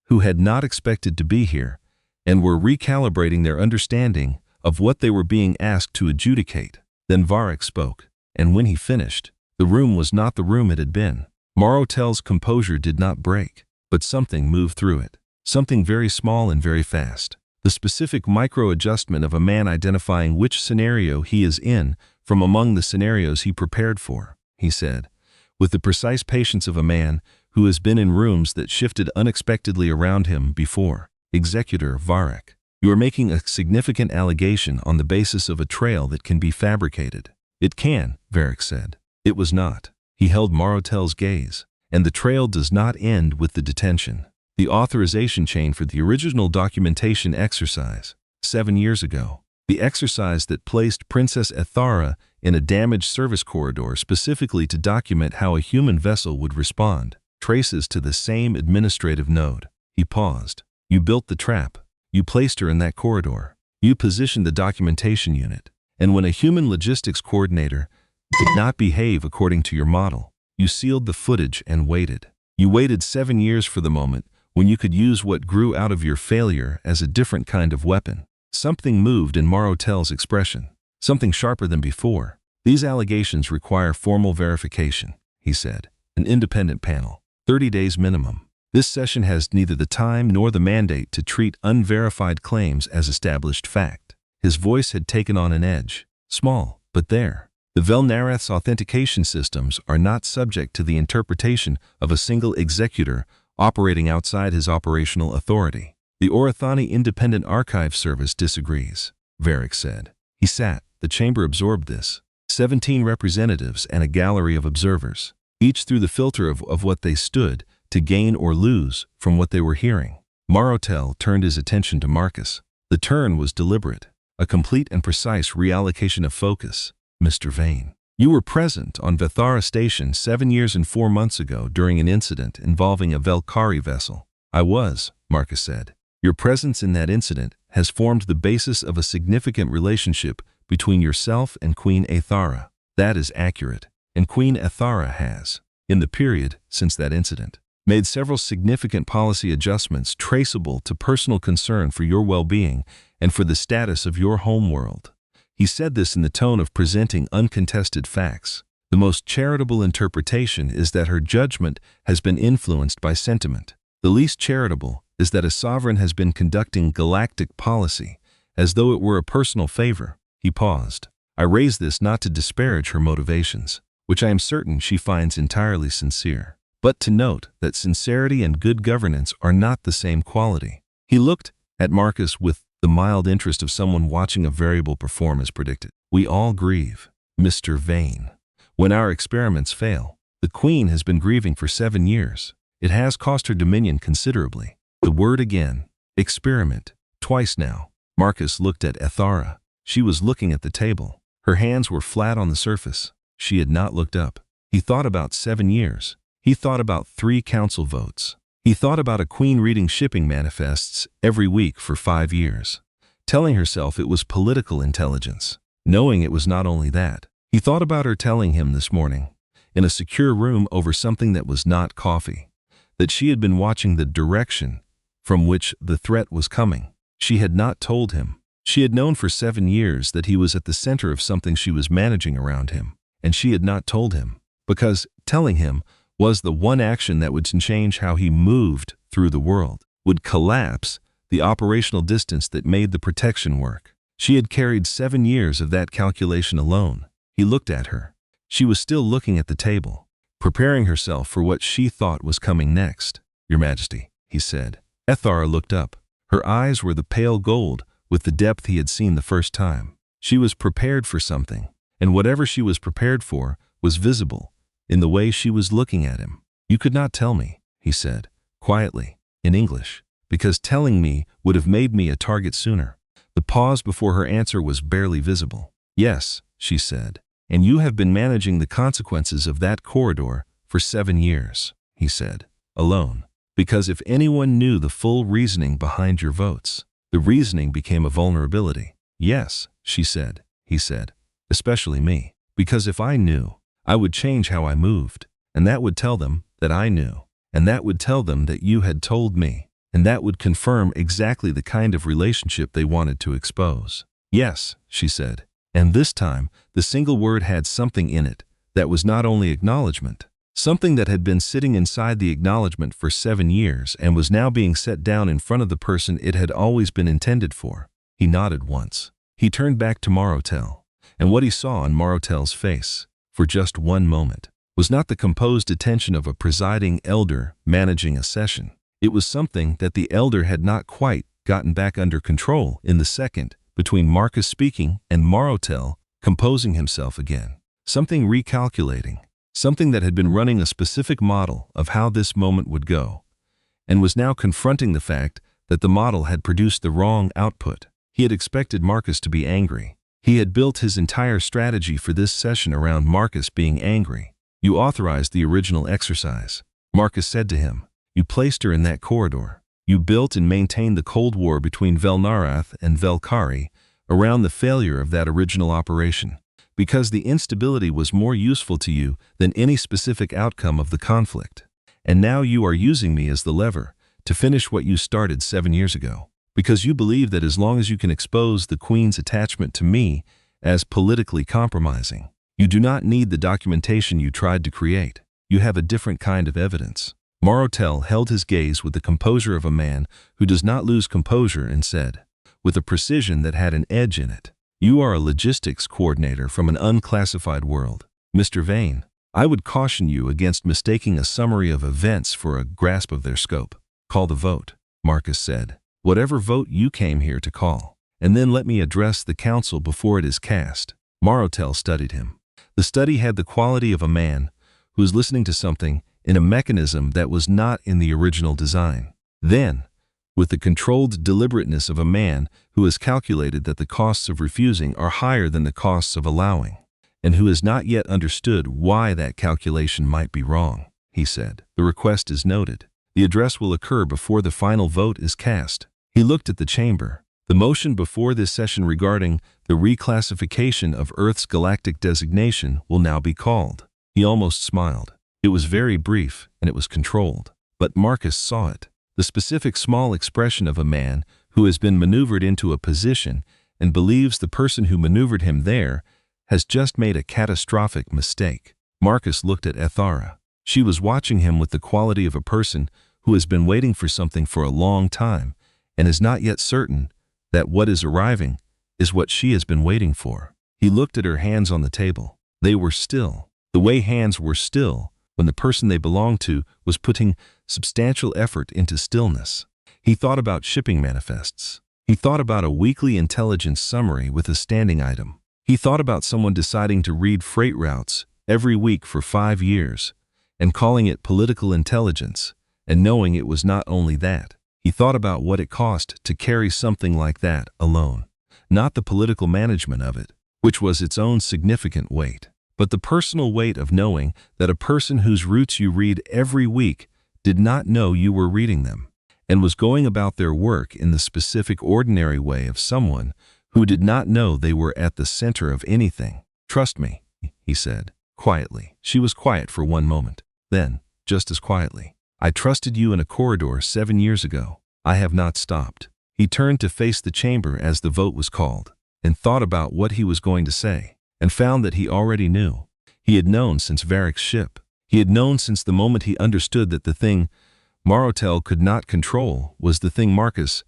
who had not expected to be here and were recalibrating their understanding of what they were being asked to adjudicate. Then Varric spoke, and when he finished, the room was not the room it had been. Marotel's composure did not break, but something moved through it, something very small and very fast. The specific micro-adjustment of a man identifying which scenario he is in from among the scenarios he prepared for, he said, with the precise patience of a man who has been in rooms that shifted unexpectedly around him before. "Executor Varric, you are making a significant allegation on the basis of a trail that can be fabricated." "It can," Varric said. "It was not." He held Marotel's gaze. "And the trail does not end with the detention. The authorization chain for the original documentation exercise, 7 years ago, the exercise that placed Princess Aethera in a damaged service corridor specifically to document how a human vessel would respond, traces to the same administrative node." He paused. "You built the trap. You placed her in that corridor. You positioned the documentation unit. And when a human logistics coordinator did not behave according to your model, you sealed the footage and waited. You waited 7 years for the moment when you could use what grew out of your failure as a different kind of weapon." Something moved in Marotel's expression, something sharper than before. "These allegations require formal verification," he said. "An independent panel, 30 days minimum. This session has neither the time nor the mandate to treat unverified claims as established fact." His voice had taken on an edge, small, but there. "The Velnarath's authentication systems are not subject to the interpretation of a single executor operating outside his operational authority. The Orathani Independent Archive Service disagrees," Varric said. He sat. The chamber absorbed this. 17 representatives and a gallery of observers, each through the filter of what they stood to gain or lose from what they were hearing. Marotel turned his attention to Marcus. The turn was deliberate, a complete and precise reallocation of focus. "Mr. Vane, you were present on Vethara Station 7 years and 4 months ago during an incident involving a Valkyrie vessel." "I was," Marcus said. "Your presence in that incident has formed the basis of a significant relationship between yourself and Queen Aethera." "That is accurate. And Queen Aethera has, in the period since that incident, made several significant policy adjustments traceable to personal concern for your well-being and for the status of your homeworld. He said this in the tone of presenting uncontested facts. The most charitable interpretation is that her judgment has been influenced by sentiment. The least charitable is that a sovereign has been conducting galactic policy, as though it were a personal favor. He paused. I raise this not to disparage her motivations, which I am certain she finds entirely sincere, but to note that sincerity and good governance are not the same quality. He looked at Marcus with the mild interest of someone watching a variable perform as predicted. We all grieve, Mr. Vane. When our experiments fail, the Queen has been grieving for 7 years. It has cost her dominion considerably. The word again, experiment, twice now. Marcus looked at Ethara. She was looking at the table. Her hands were flat on the surface. She had not looked up. He thought about 7 years. He thought about 3 council votes. He thought about a queen reading shipping manifests every week for 5 years, telling herself it was political intelligence, knowing it was not only that. He thought about her telling him this morning, in a secure room over something that was not coffee, that she had been watching the direction from which the threat was coming. She had not told him. She had known for 7 years that he was at the center of something she was managing around him, and she had not told him, because telling him was the one action that would change how he moved through the world, would collapse the operational distance that made the protection work. She had carried 7 years of that calculation alone. He looked at her. She was still looking at the table, preparing herself for what she thought was coming next. Your Majesty, he said. Ethara looked up. Her eyes were the pale gold with the depth he had seen the first time. She was prepared for something, and whatever she was prepared for was visible in the way she was looking at him. You could not tell me, he said, quietly, in English, because telling me would have made me a target sooner. The pause before her answer was barely visible. Yes, she said, and you have been managing the consequences of that corridor for 7 years, he said, alone. Because if anyone knew the full reasoning behind your votes, the reasoning became a vulnerability. Yes, she said, he said, especially me. Because if I knew, I would change how I moved, and that would tell them that I knew, and that would tell them that you had told me, and that would confirm exactly the kind of relationship they wanted to expose. Yes, she said, and this time the single word had something in it that was not only acknowledgement, something that had been sitting inside the acknowledgement for 7 years and was now being set down in front of the person it had always been intended for. He nodded once. He turned back to Marotel, and what he saw on Marotel's face, for just one moment, was not the composed attention of a presiding elder managing a session. It was something that the elder had not quite gotten back under control in the second between Marcus speaking and Marotel composing himself again. Something recalculating, something that had been running a specific model of how this moment would go, and was now confronting the fact that the model had produced the wrong output. He had expected Marcus to be angry. He had built his entire strategy for this session around Marcus being angry. You authorized the original exercise, Marcus said to him. You placed her in that corridor. You built and maintained the Cold War between Velnarath and Velkari around the failure of that original operation, because the instability was more useful to you than any specific outcome of the conflict. And now you are using me as the lever to finish what you started 7 years ago, because you believe that as long as you can expose the Queen's attachment to me as politically compromising, you do not need the documentation you tried to create. You have a different kind of evidence. Marotel held his gaze with the composure of a man who does not lose composure and said, with a precision that had an edge in it, you are a logistics coordinator from an unclassified world. Mr. Vane, I would caution you against mistaking a summary of events for a grasp of their scope. Call the vote, Marcus said. Whatever vote you came here to call, and then let me address the council before it is cast. Marotel studied him. The study had the quality of a man who is listening to something in a mechanism that was not in the original design. Then, with the controlled deliberateness of a man who has calculated that the costs of refusing are higher than the costs of allowing, and who has not yet understood why that calculation might be wrong, he said. The request is noted. The address will occur before the final vote is cast. He looked at the chamber. The motion before this session regarding the reclassification of Earth's galactic designation will now be called. He almost smiled. It was very brief, and it was controlled. but Marcus saw it. The specific small expression of a man who has been maneuvered into a position and believes the person who maneuvered him there has just made a catastrophic mistake. Marcus looked at Ethara. She was watching him with the quality of a person who has been waiting for something for a long time and is not yet certain that what is arriving is what she has been waiting for. He looked at her hands on the table. They were still. The way hands were still when the person they belonged to was putting substantial effort into stillness. He thought about shipping manifests. He thought about a weekly intelligence summary with a standing item. He thought about someone deciding to read freight routes every week for 5 years and calling it political intelligence and knowing it was not only that. He thought about what it cost to carry something like that alone. Not the political management of it, which was its own significant weight, but the personal weight of knowing that a person whose routes you read every week did not know you were reading them and was going about their work in the specific ordinary way of someone who did not know they were at the center of anything. "Trust me," he said, quietly. She was quiet for one moment. Then, just as quietly, "I trusted you in a corridor 7 years ago. I have not stopped." He turned to face the chamber as the vote was called, and thought about what he was going to say, and found that he already knew. He had known since Varric's ship. He had known since the moment he understood that the thing Marotel could not control was the thing Marcus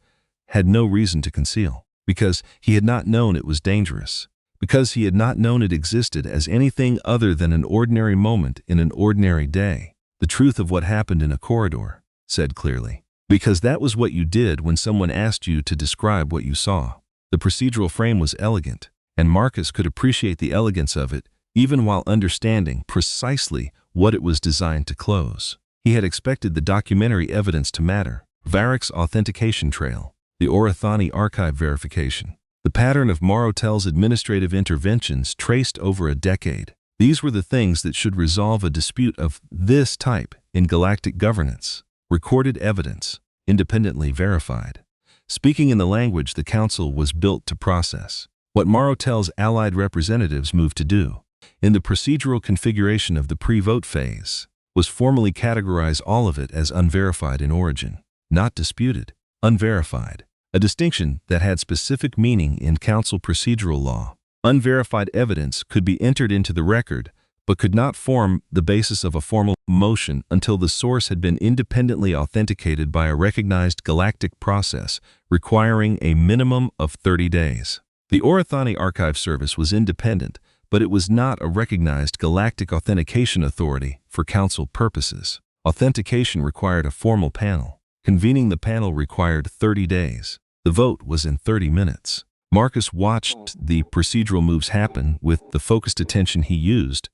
had no reason to conceal, because he had not known it was dangerous, because he had not known it existed as anything other than an ordinary moment in an ordinary day. The truth of what happened in a corridor, said clearly, because that was what you did when someone asked you to describe what you saw. The procedural frame was elegant, and Marcus could appreciate the elegance of it even while understanding precisely what it was designed to close. He had expected the documentary evidence to matter. Varric's authentication trail, the Orathani archive verification, the pattern of Marotel's administrative interventions traced over a decade. These were the things that should resolve a dispute of this type in galactic governance. Recorded evidence, independently verified. Speaking in the language the Council was built to process. What Marotel's allied representatives moved to do, in the procedural configuration of the pre-vote phase, was formally categorize all of it as unverified in origin, not disputed, unverified, a distinction that had specific meaning in Council procedural law. Unverified evidence could be entered into the record, but could not form the basis of a formal motion until the source had been independently authenticated by a recognized galactic process requiring a minimum of 30 days. The Orathani Archive Service was independent, but it was not a recognized galactic authentication authority for Council purposes. Authentication required a formal panel. Convening the panel required 30 days. The vote was in 30 minutes. Marcus watched the procedural moves happen with the focused attention he used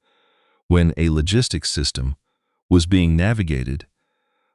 when a logistics system was being navigated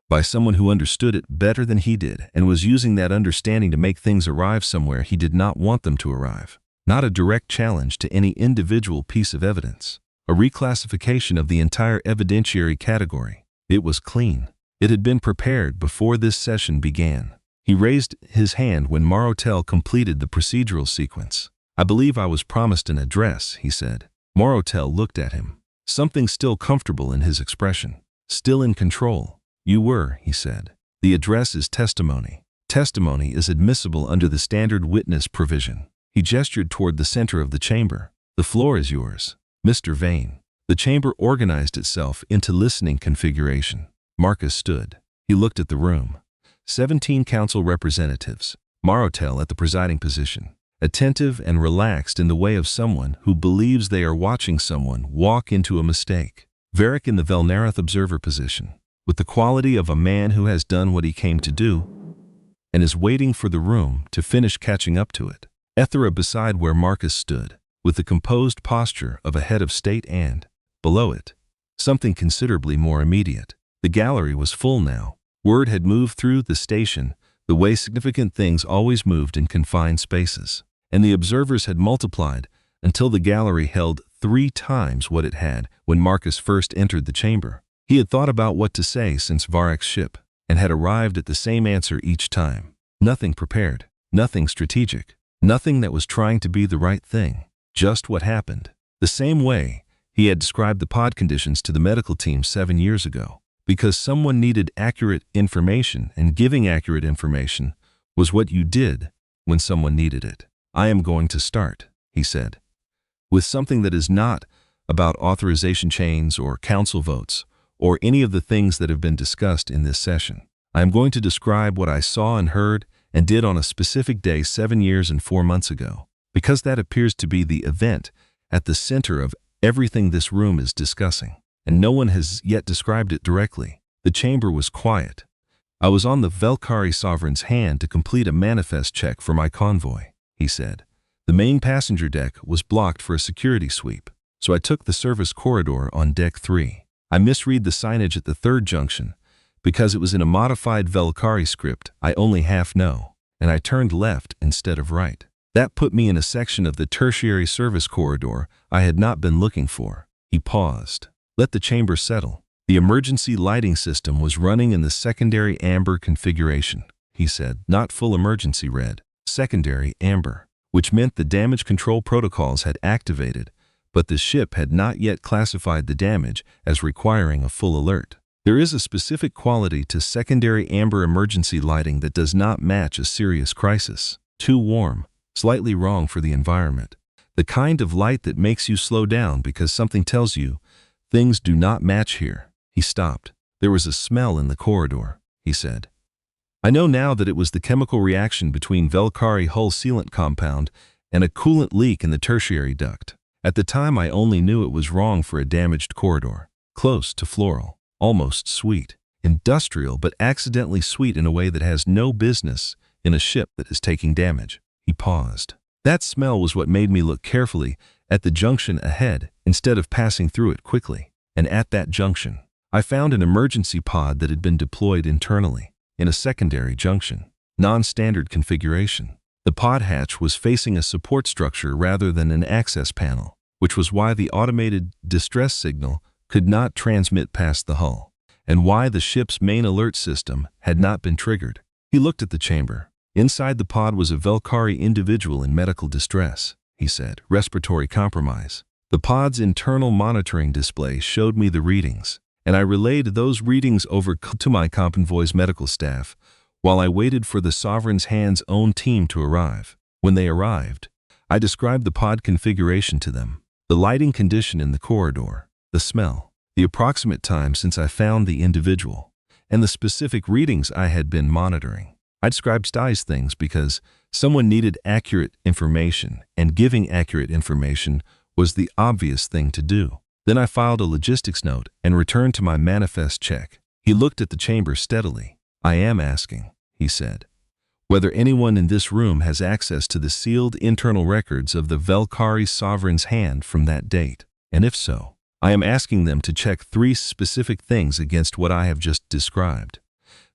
by someone who understood it better than he did and was using that understanding to make things arrive somewhere he did not want them to arrive. Not a direct challenge to any individual piece of evidence. A reclassification of the entire evidentiary category. It was clean. It had been prepared before this session began. He raised his hand when Marotel completed the procedural sequence. "I believe I was promised an address," he said. Marotel looked at him. Something still comfortable in his expression. Still in control. "You were," he said. "The address is testimony. Testimony is admissible under the standard witness provision." He gestured toward the center of the chamber. "The floor is yours, Mr. Vane." The chamber organized itself into listening configuration. Marcus stood. He looked at the room. 17 council representatives, Marotel at the presiding position, attentive and relaxed in the way of someone who believes they are watching someone walk into a mistake. Varric in the Velnarath observer position, with the quality of a man who has done what he came to do and is waiting for the room to finish catching up to it. Ethera beside where Marcus stood, with the composed posture of a head of state and, below it, something considerably more immediate. The gallery was full now. Word had moved through the station the way significant things always moved in confined spaces, and the observers had multiplied until the gallery held 3 times what it had when Marcus first entered the chamber. He had thought about what to say since Varric's ship, and had arrived at the same answer each time. Nothing prepared, nothing strategic, nothing that was trying to be the right thing. Just what happened. The same way he had described the pod conditions to the medical team 7 years ago. because someone needed accurate information, and giving accurate information was what you did when someone needed it. I am going to start, he said, with something that is not about authorization chains or council votes or any of the things that have been discussed in this session. I am going to describe what I saw and heard and did on a specific day 7 years and 4 months ago, because that appears to be the event at the center of everything this room is discussing, and no one has yet described it directly. The chamber was quiet. I was on the Velkari Sovereign's hand to complete a manifest check for my convoy, he said. The main passenger deck was blocked for a security sweep, so I took the service corridor on deck 3. I misread the signage at the third junction because it was in a modified Velkari script I only half know, and I turned left instead of right. That put me in a section of the tertiary service corridor I had not been looking for. He paused. Let the chamber settle. The emergency lighting system was running in the secondary amber configuration, he said. Not full emergency red, secondary amber, which meant the damage control protocols had activated, but the ship had not yet classified the damage as requiring a full alert. There is a specific quality to secondary amber emergency lighting that does not match a serious crisis. Too warm, slightly wrong for the environment. The kind of light that makes you slow down because something tells you things do not match here. He stopped. There was a smell in the corridor, he said. I know now that it was the chemical reaction between Velkari hull sealant compound and a coolant leak in the tertiary duct. At the time I only knew it was wrong for a damaged corridor. Close to floral, almost sweet. Industrial, but accidentally sweet in a way that has no business in a ship that is taking damage. He paused. That smell was what made me look carefully at the junction ahead instead of passing through it quickly. And at that junction, I found an emergency pod that had been deployed internally in a secondary junction, non-standard configuration. The pod hatch was facing a support structure rather than an access panel, which was why the automated distress signal could not transmit past the hull, and why the ship's main alert system had not been triggered. He looked at the chamber. Inside the pod was a Velkari individual in medical distress, he said, respiratory compromise. The pod's internal monitoring display showed me the readings, and I relayed those readings over to my convoy's medical staff while I waited for the Sovereign's Hand's own team to arrive. When they arrived, I described the pod configuration to them, the lighting condition in the corridor, the smell, the approximate time since I found the individual, and the specific readings I had been monitoring. I described these things because someone needed accurate information, and giving accurate information was the obvious thing to do. Then I filed a logistics note and returned to my manifest check. He looked at the chamber steadily. I am asking, he said, whether anyone in this room has access to the sealed internal records of the Velkari Sovereign's Hand from that date, and if so, I am asking them to check 3 specific things against what I have just described.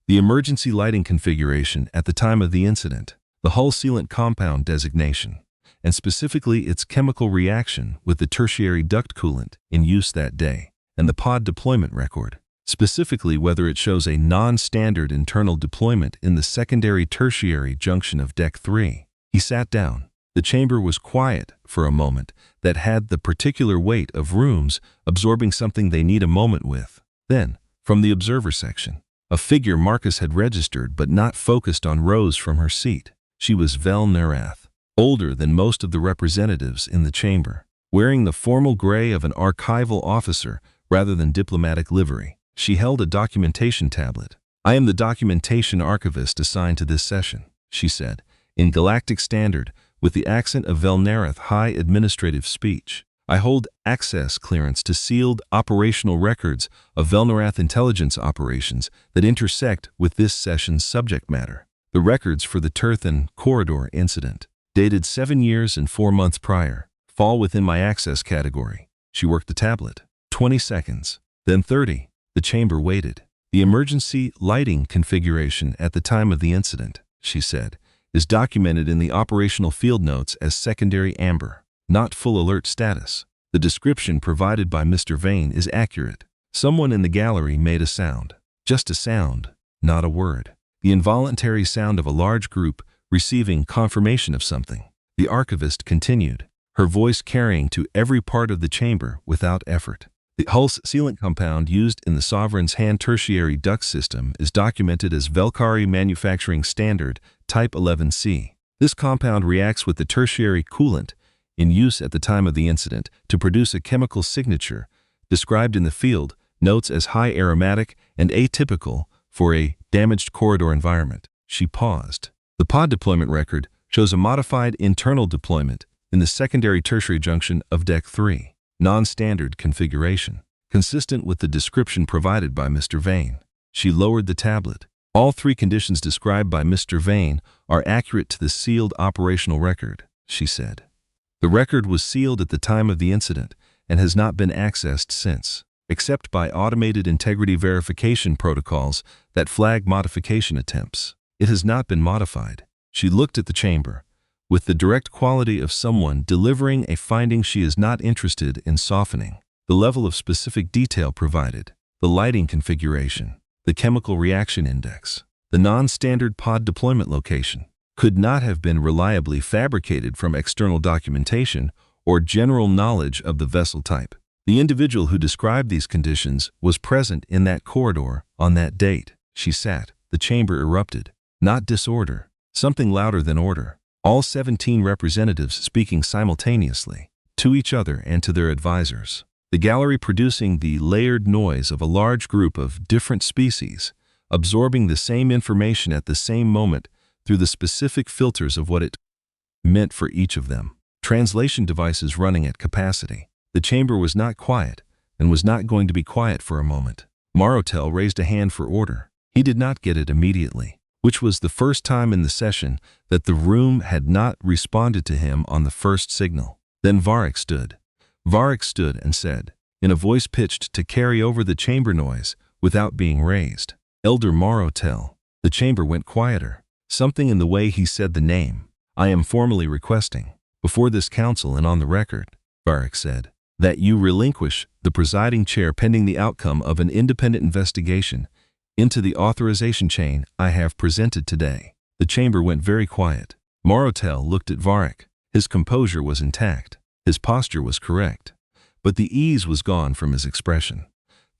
The emergency lighting configuration at the time of the incident, the hull sealant compound designation, and specifically its chemical reaction with the tertiary duct coolant in use that day, and the pod deployment record, specifically whether it shows a non-standard internal deployment in the secondary tertiary junction of deck 3. He sat down. The chamber was quiet for a moment that had the particular weight of rooms absorbing something they need a moment with. Then, from the observer section, a figure Marcus had registered but not focused on rose from her seat. She was Vel Nerath, older than most of the representatives in the chamber, wearing the formal gray of an archival officer rather than diplomatic livery. She held a documentation tablet. I am the documentation archivist assigned to this session, she said, in Galactic Standard, with the accent of Vel Nerath high administrative speech. I hold access clearance to sealed operational records of Vel Nerath intelligence operations that intersect with this session's subject matter. The records for the Turthan Corridor incident, dated 7 years and 4 months prior, fall within my access category. She worked the tablet. 20 seconds, then 30. The chamber waited. The emergency lighting configuration at the time of the incident, she said, is documented in the operational field notes as secondary amber, not full alert status. The description provided by Mr. Vane is accurate. Someone in the gallery made a sound. Just a sound, not a word. The involuntary sound of a large group receiving confirmation of something. The archivist continued, her voice carrying to every part of the chamber without effort. The Hulse sealant compound used in the Sovereign's hand tertiary duct system is documented as Velkari Manufacturing Standard Type 11C. This compound reacts with the tertiary coolant in use at the time of the incident to produce a chemical signature described in the field notes as high aromatic and atypical for a damaged corridor environment. She paused. The pod deployment record shows a modified internal deployment in the secondary-tertiary junction of Deck 3, non-standard configuration, consistent with the description provided by Mr. Vane. She lowered the tablet. All three conditions described by Mr. Vane are accurate to the sealed operational record, she said. The record was sealed at the time of the incident and has not been accessed since, except by automated integrity verification protocols that flag modification attempts. It has not been modified. She looked at the chamber, with the direct quality of someone delivering a finding she is not interested in softening. The level of specific detail provided, the lighting configuration, the chemical reaction index, the non-standard pod deployment location, could not have been reliably fabricated from external documentation or general knowledge of the vessel type. The individual who described these conditions was present in that corridor on that date. She sat. The chamber erupted. Not disorder. Something louder than order. All 17 representatives speaking simultaneously, to each other and to their advisors. The gallery producing the layered noise of a large group of different species, absorbing the same information at the same moment through the specific filters of what it meant for each of them. Translation devices running at capacity. The chamber was not quiet and was not going to be quiet for a moment. Marotel raised a hand for order. He did not get it immediately, which was the first time in the session that the room had not responded to him on the first signal. Then Varric stood. Varric stood and said, in a voice pitched to carry over the chamber noise without being raised, "Elder Marotel." The chamber went quieter. Something in the way he said the name. "I am formally requesting, before this council and on the record," Varric said, "that you relinquish the presiding chair pending the outcome of an independent investigation into the authorization chain I have presented today." The chamber went very quiet. Marotel looked at Varric. His composure was intact. His posture was correct. But the ease was gone from his expression.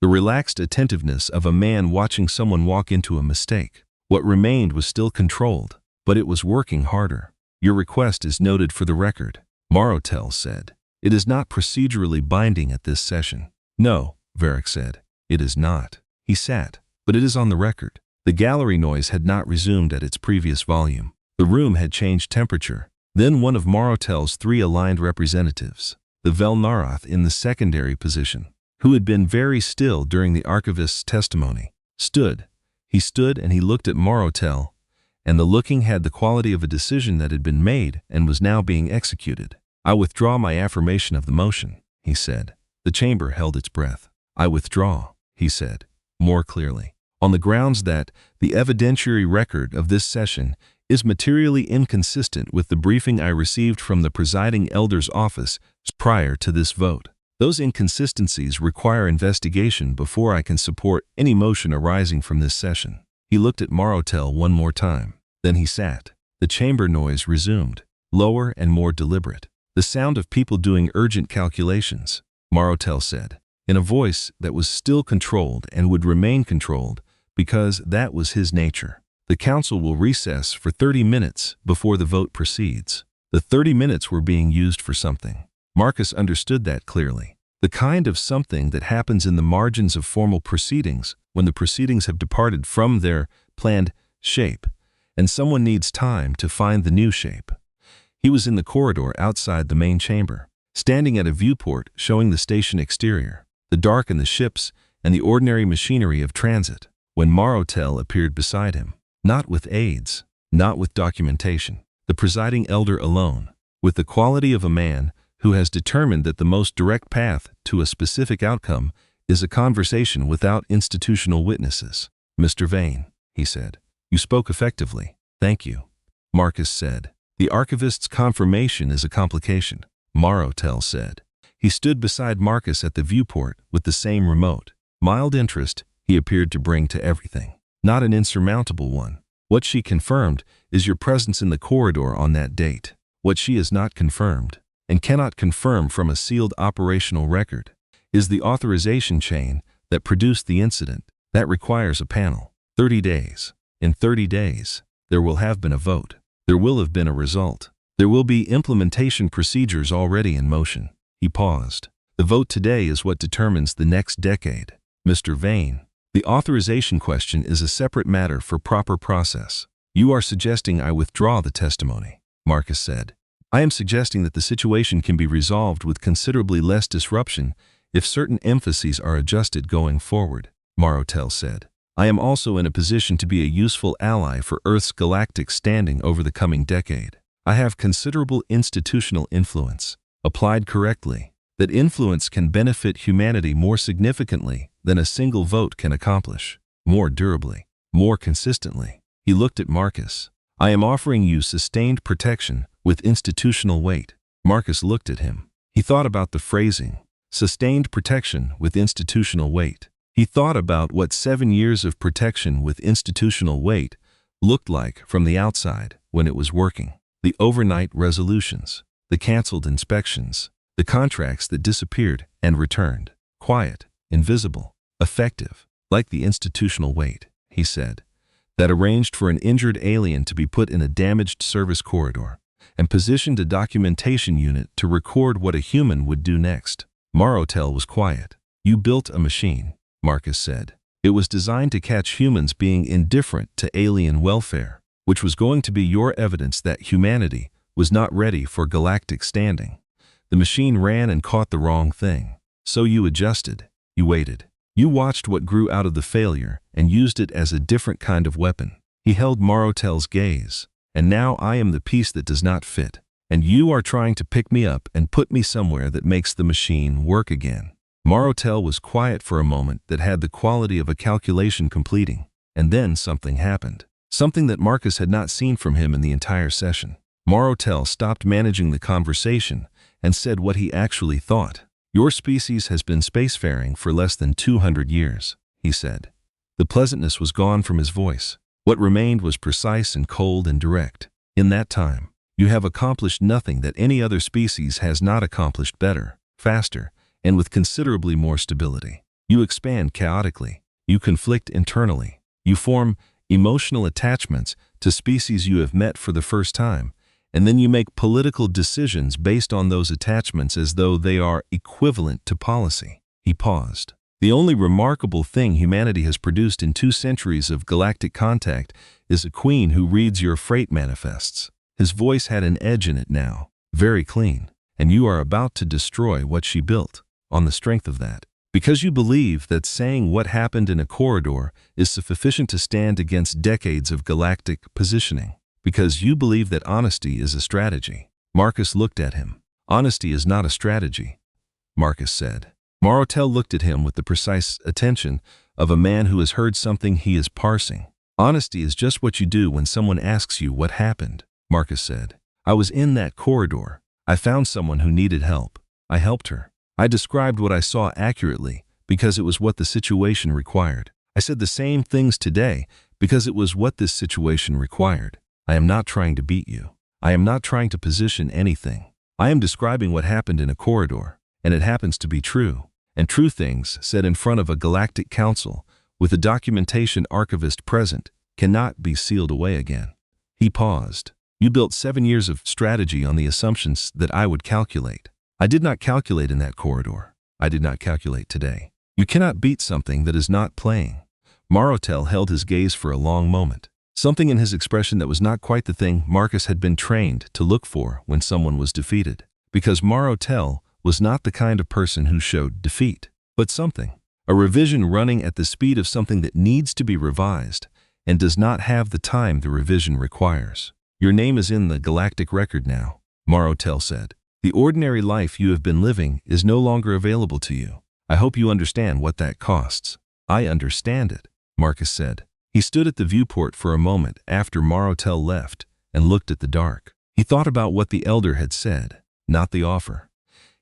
The relaxed attentiveness of a man watching someone walk into a mistake. What remained was still controlled, but it was working harder. "Your request is noted for the record," Marotel said. "It is not procedurally binding at this session." "No," Varric said. "It is not." He sat. "But it is on the record." The gallery noise had not resumed at its previous volume. The room had changed temperature. Then one of Marotel's three aligned representatives, the Velnarath in the secondary position, who had been very still during the archivist's testimony, stood. He stood and he looked at Marotel, and the looking had the quality of a decision that had been made and was now being executed. "I withdraw my affirmation of the motion," he said. The chamber held its breath. "I withdraw," he said, more clearly, "on the grounds that the evidentiary record of this session is materially inconsistent with the briefing I received from the presiding elder's office prior to this vote. Those inconsistencies require investigation before I can support any motion arising from this session." He looked at Marotel one more time. Then he sat. The chamber noise resumed, lower and more deliberate. "The sound of people doing urgent calculations," Marotel said, in a voice that was still controlled and would remain controlled because that was his nature. "The council will recess for 30 minutes before the vote proceeds." The 30 minutes were being used for something. Marcus understood that clearly. The kind of something that happens in the margins of formal proceedings when the proceedings have departed from their planned shape, and someone needs time to find the new shape. He was in the corridor outside the main chamber, standing at a viewport showing the station exterior, the dark and the ships, and the ordinary machinery of transit, when Marotel appeared beside him. Not with aids, not with documentation, the presiding elder alone, with the quality of a man who has determined that the most direct path to a specific outcome is a conversation without institutional witnesses. "Mr. Vane," he said, "you spoke effectively." "Thank you," Marcus said. "The archivist's confirmation is a complication," Marotel said. He stood beside Marcus at the viewport with the same remote, mild interest he appeared to bring to everything. Not an insurmountable one. What she confirmed is your presence in the corridor on that date. What she has not confirmed, and cannot confirm from a sealed operational record, is the authorization chain that produced the incident. That requires a panel. 30 days. In 30 days, there will have been a vote. There will have been a result. There will be implementation procedures already in motion. He paused. The vote today is what determines the next decade. Mr. Vane, the authorization question is a separate matter for proper process. You are suggesting I withdraw the testimony, Marcus said. I am suggesting that the situation can be resolved with considerably less disruption if certain emphases are adjusted going forward, Martel said. I am also in a position to be a useful ally for Earth's galactic standing over the coming decade. I have considerable institutional influence. Applied correctly, that influence can benefit humanity more significantly than a single vote can accomplish, more durably, more consistently. He looked at Marcus. I am offering you sustained protection with institutional weight. Marcus looked at him. He thought about the phrasing, sustained protection with institutional weight. He thought about what 7 years of protection with institutional weight looked like from the outside when it was working. The overnight resolutions, the canceled inspections, the contracts that disappeared and returned. Quiet, invisible, effective, like the institutional weight, he said, that arranged for an injured alien to be put in a damaged service corridor and positioned a documentation unit to record what a human would do next. Martel was quiet. You built a machine, Marcus said. It was designed to catch humans being indifferent to alien welfare, which was going to be your evidence that humanity was not ready for galactic standing. The machine ran and caught the wrong thing. So you adjusted. You waited. You watched what grew out of the failure and used it as a different kind of weapon. He held Martel's gaze. And now I am the piece that does not fit. And you are trying to pick me up and put me somewhere that makes the machine work again. Martel was quiet for a moment that had the quality of a calculation completing. And then something happened. Something that Marcus had not seen from him in the entire session. Martel stopped managing the conversation and said what he actually thought. Your species has been spacefaring for less than 200 years, he said. The pleasantness was gone from his voice. What remained was precise and cold and direct. In that time, you have accomplished nothing that any other species has not accomplished better, faster, and with considerably more stability. You expand chaotically. You conflict internally. You form emotional attachments to species you have met for the first time, and then you make political decisions based on those attachments as though they are equivalent to policy. He paused. The only remarkable thing humanity has produced in 2 centuries of galactic contact is a queen who reads your freight manifests. His voice had an edge in it now, very clean, and you are about to destroy what she built on the strength of that. Because you believe that saying what happened in a corridor is sufficient to stand against decades of galactic positioning. Because you believe that honesty is a strategy. Marcus looked at him. Honesty is not a strategy, Marcus said. Martel looked at him with the precise attention of a man who has heard something he is parsing. Honesty is just what you do when someone asks you what happened, Marcus said. I was in that corridor. I found someone who needed help. I helped her. I described what I saw accurately because it was what the situation required. I said the same things today because it was what this situation required. I am not trying to beat you. I am not trying to position anything. I am describing what happened in a corridor, and it happens to be true. And true things said in front of a galactic council with a documentation archivist present cannot be sealed away again. He paused. You built 7 years of strategy on the assumptions that I would calculate. I did not calculate in that corridor. I did not calculate today. You cannot beat something that is not playing. Martel held his gaze for a long moment. Something in his expression that was not quite the thing Marcus had been trained to look for when someone was defeated. Because Martel was not the kind of person who showed defeat, but something. A revision running at the speed of something that needs to be revised and does not have the time the revision requires. Your name is in the galactic record now, Martel said. The ordinary life you have been living is no longer available to you. I hope you understand what that costs. I understand it, Marcus said. He stood at the viewport for a moment after Martel left and looked at the dark. He thought about what the elder had said, not the offer.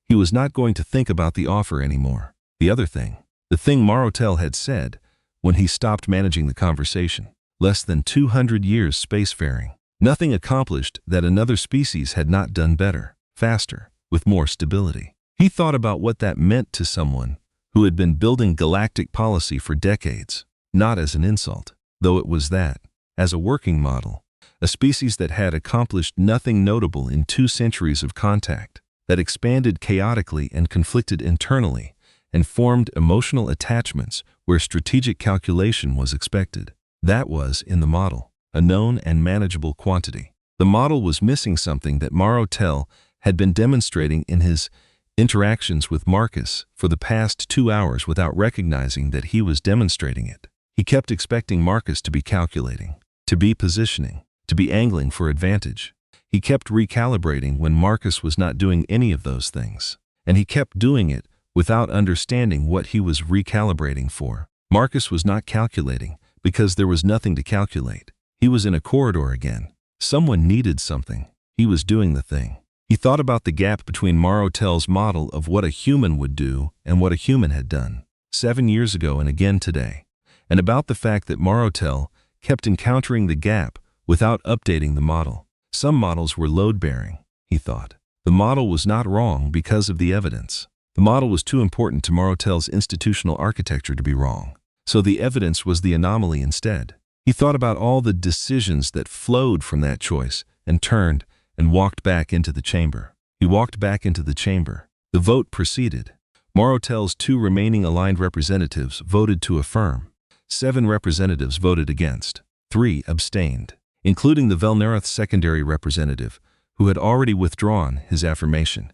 He was not going to think about the offer anymore. The other thing, the thing Martel had said when he stopped managing the conversation. Less than 200 years spacefaring. Nothing accomplished that another species had not done better, faster, with more stability. He thought about what that meant to someone who had been building galactic policy for decades, not as an insult, though it was that, as a working model, a species that had accomplished nothing notable in 2 centuries of contact, that expanded chaotically and conflicted internally, and formed emotional attachments where strategic calculation was expected. That was, in the model, a known and manageable quantity. The model was missing something that Martel had been demonstrating in his interactions with Marcus for the past 2 hours without recognizing that he was demonstrating it. He kept expecting Marcus to be calculating, to be positioning, to be angling for advantage. He kept recalibrating when Marcus was not doing any of those things, and he kept doing it without understanding what he was recalibrating for. Marcus was not calculating because there was nothing to calculate. He was in a corridor again. Someone needed something. He was doing the thing. He thought about the gap between Martel's model of what a human would do and what a human had done 7 years ago and again today, and about the fact that Martel kept encountering the gap without updating the model. Some models were load-bearing, he thought. The model was not wrong because of the evidence. The model was too important to Martel's institutional architecture to be wrong, so the evidence was the anomaly instead. He thought about all the decisions that flowed from that choice and turned and walked back into the chamber. He walked back into the chamber. The vote proceeded. Martel's 2 remaining aligned representatives voted to affirm. 7 representatives voted against. 3 abstained, including the Velnerath secondary representative, who had already withdrawn his affirmation,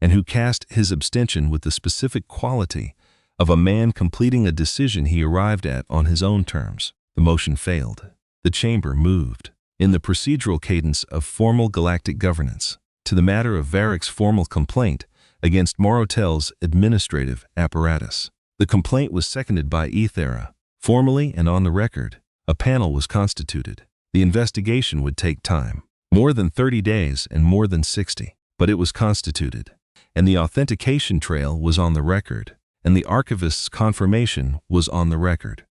and who cast his abstention with the specific quality of a man completing a decision he arrived at on his own terms. The motion failed. The chamber moved, in the procedural cadence of formal galactic governance, to the matter of Varick's formal complaint against Martel's administrative apparatus. The complaint was seconded by Ethera. Formally and on the record, a panel was constituted. The investigation would take time, more than 30 days and more than 60, but it was constituted, and the authentication trail was on the record, and the archivist's confirmation was on the record.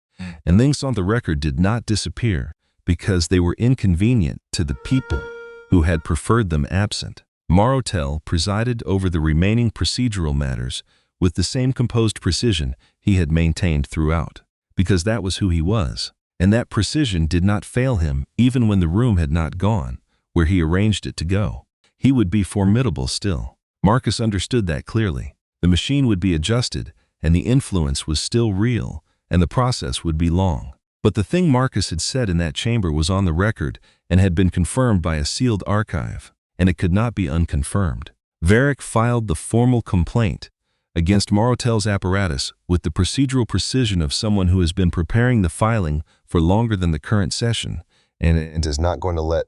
And things on the record did not disappear because they were inconvenient to the people who had preferred them absent. Martel presided over the remaining procedural matters with the same composed precision he had maintained throughout, because that was who he was, and that precision did not fail him even when the room had not gone where he arranged it to go. He would be formidable still. Marcus understood that clearly. The machine would be adjusted, and the influence was still real, and the process would be long. But the thing Marcus had said in that chamber was on the record and had been confirmed by a sealed archive, and it could not be unconfirmed. Varick filed the formal complaint against Martel's apparatus with the procedural precision of someone who has been preparing the filing for longer than the current session, and is not going to let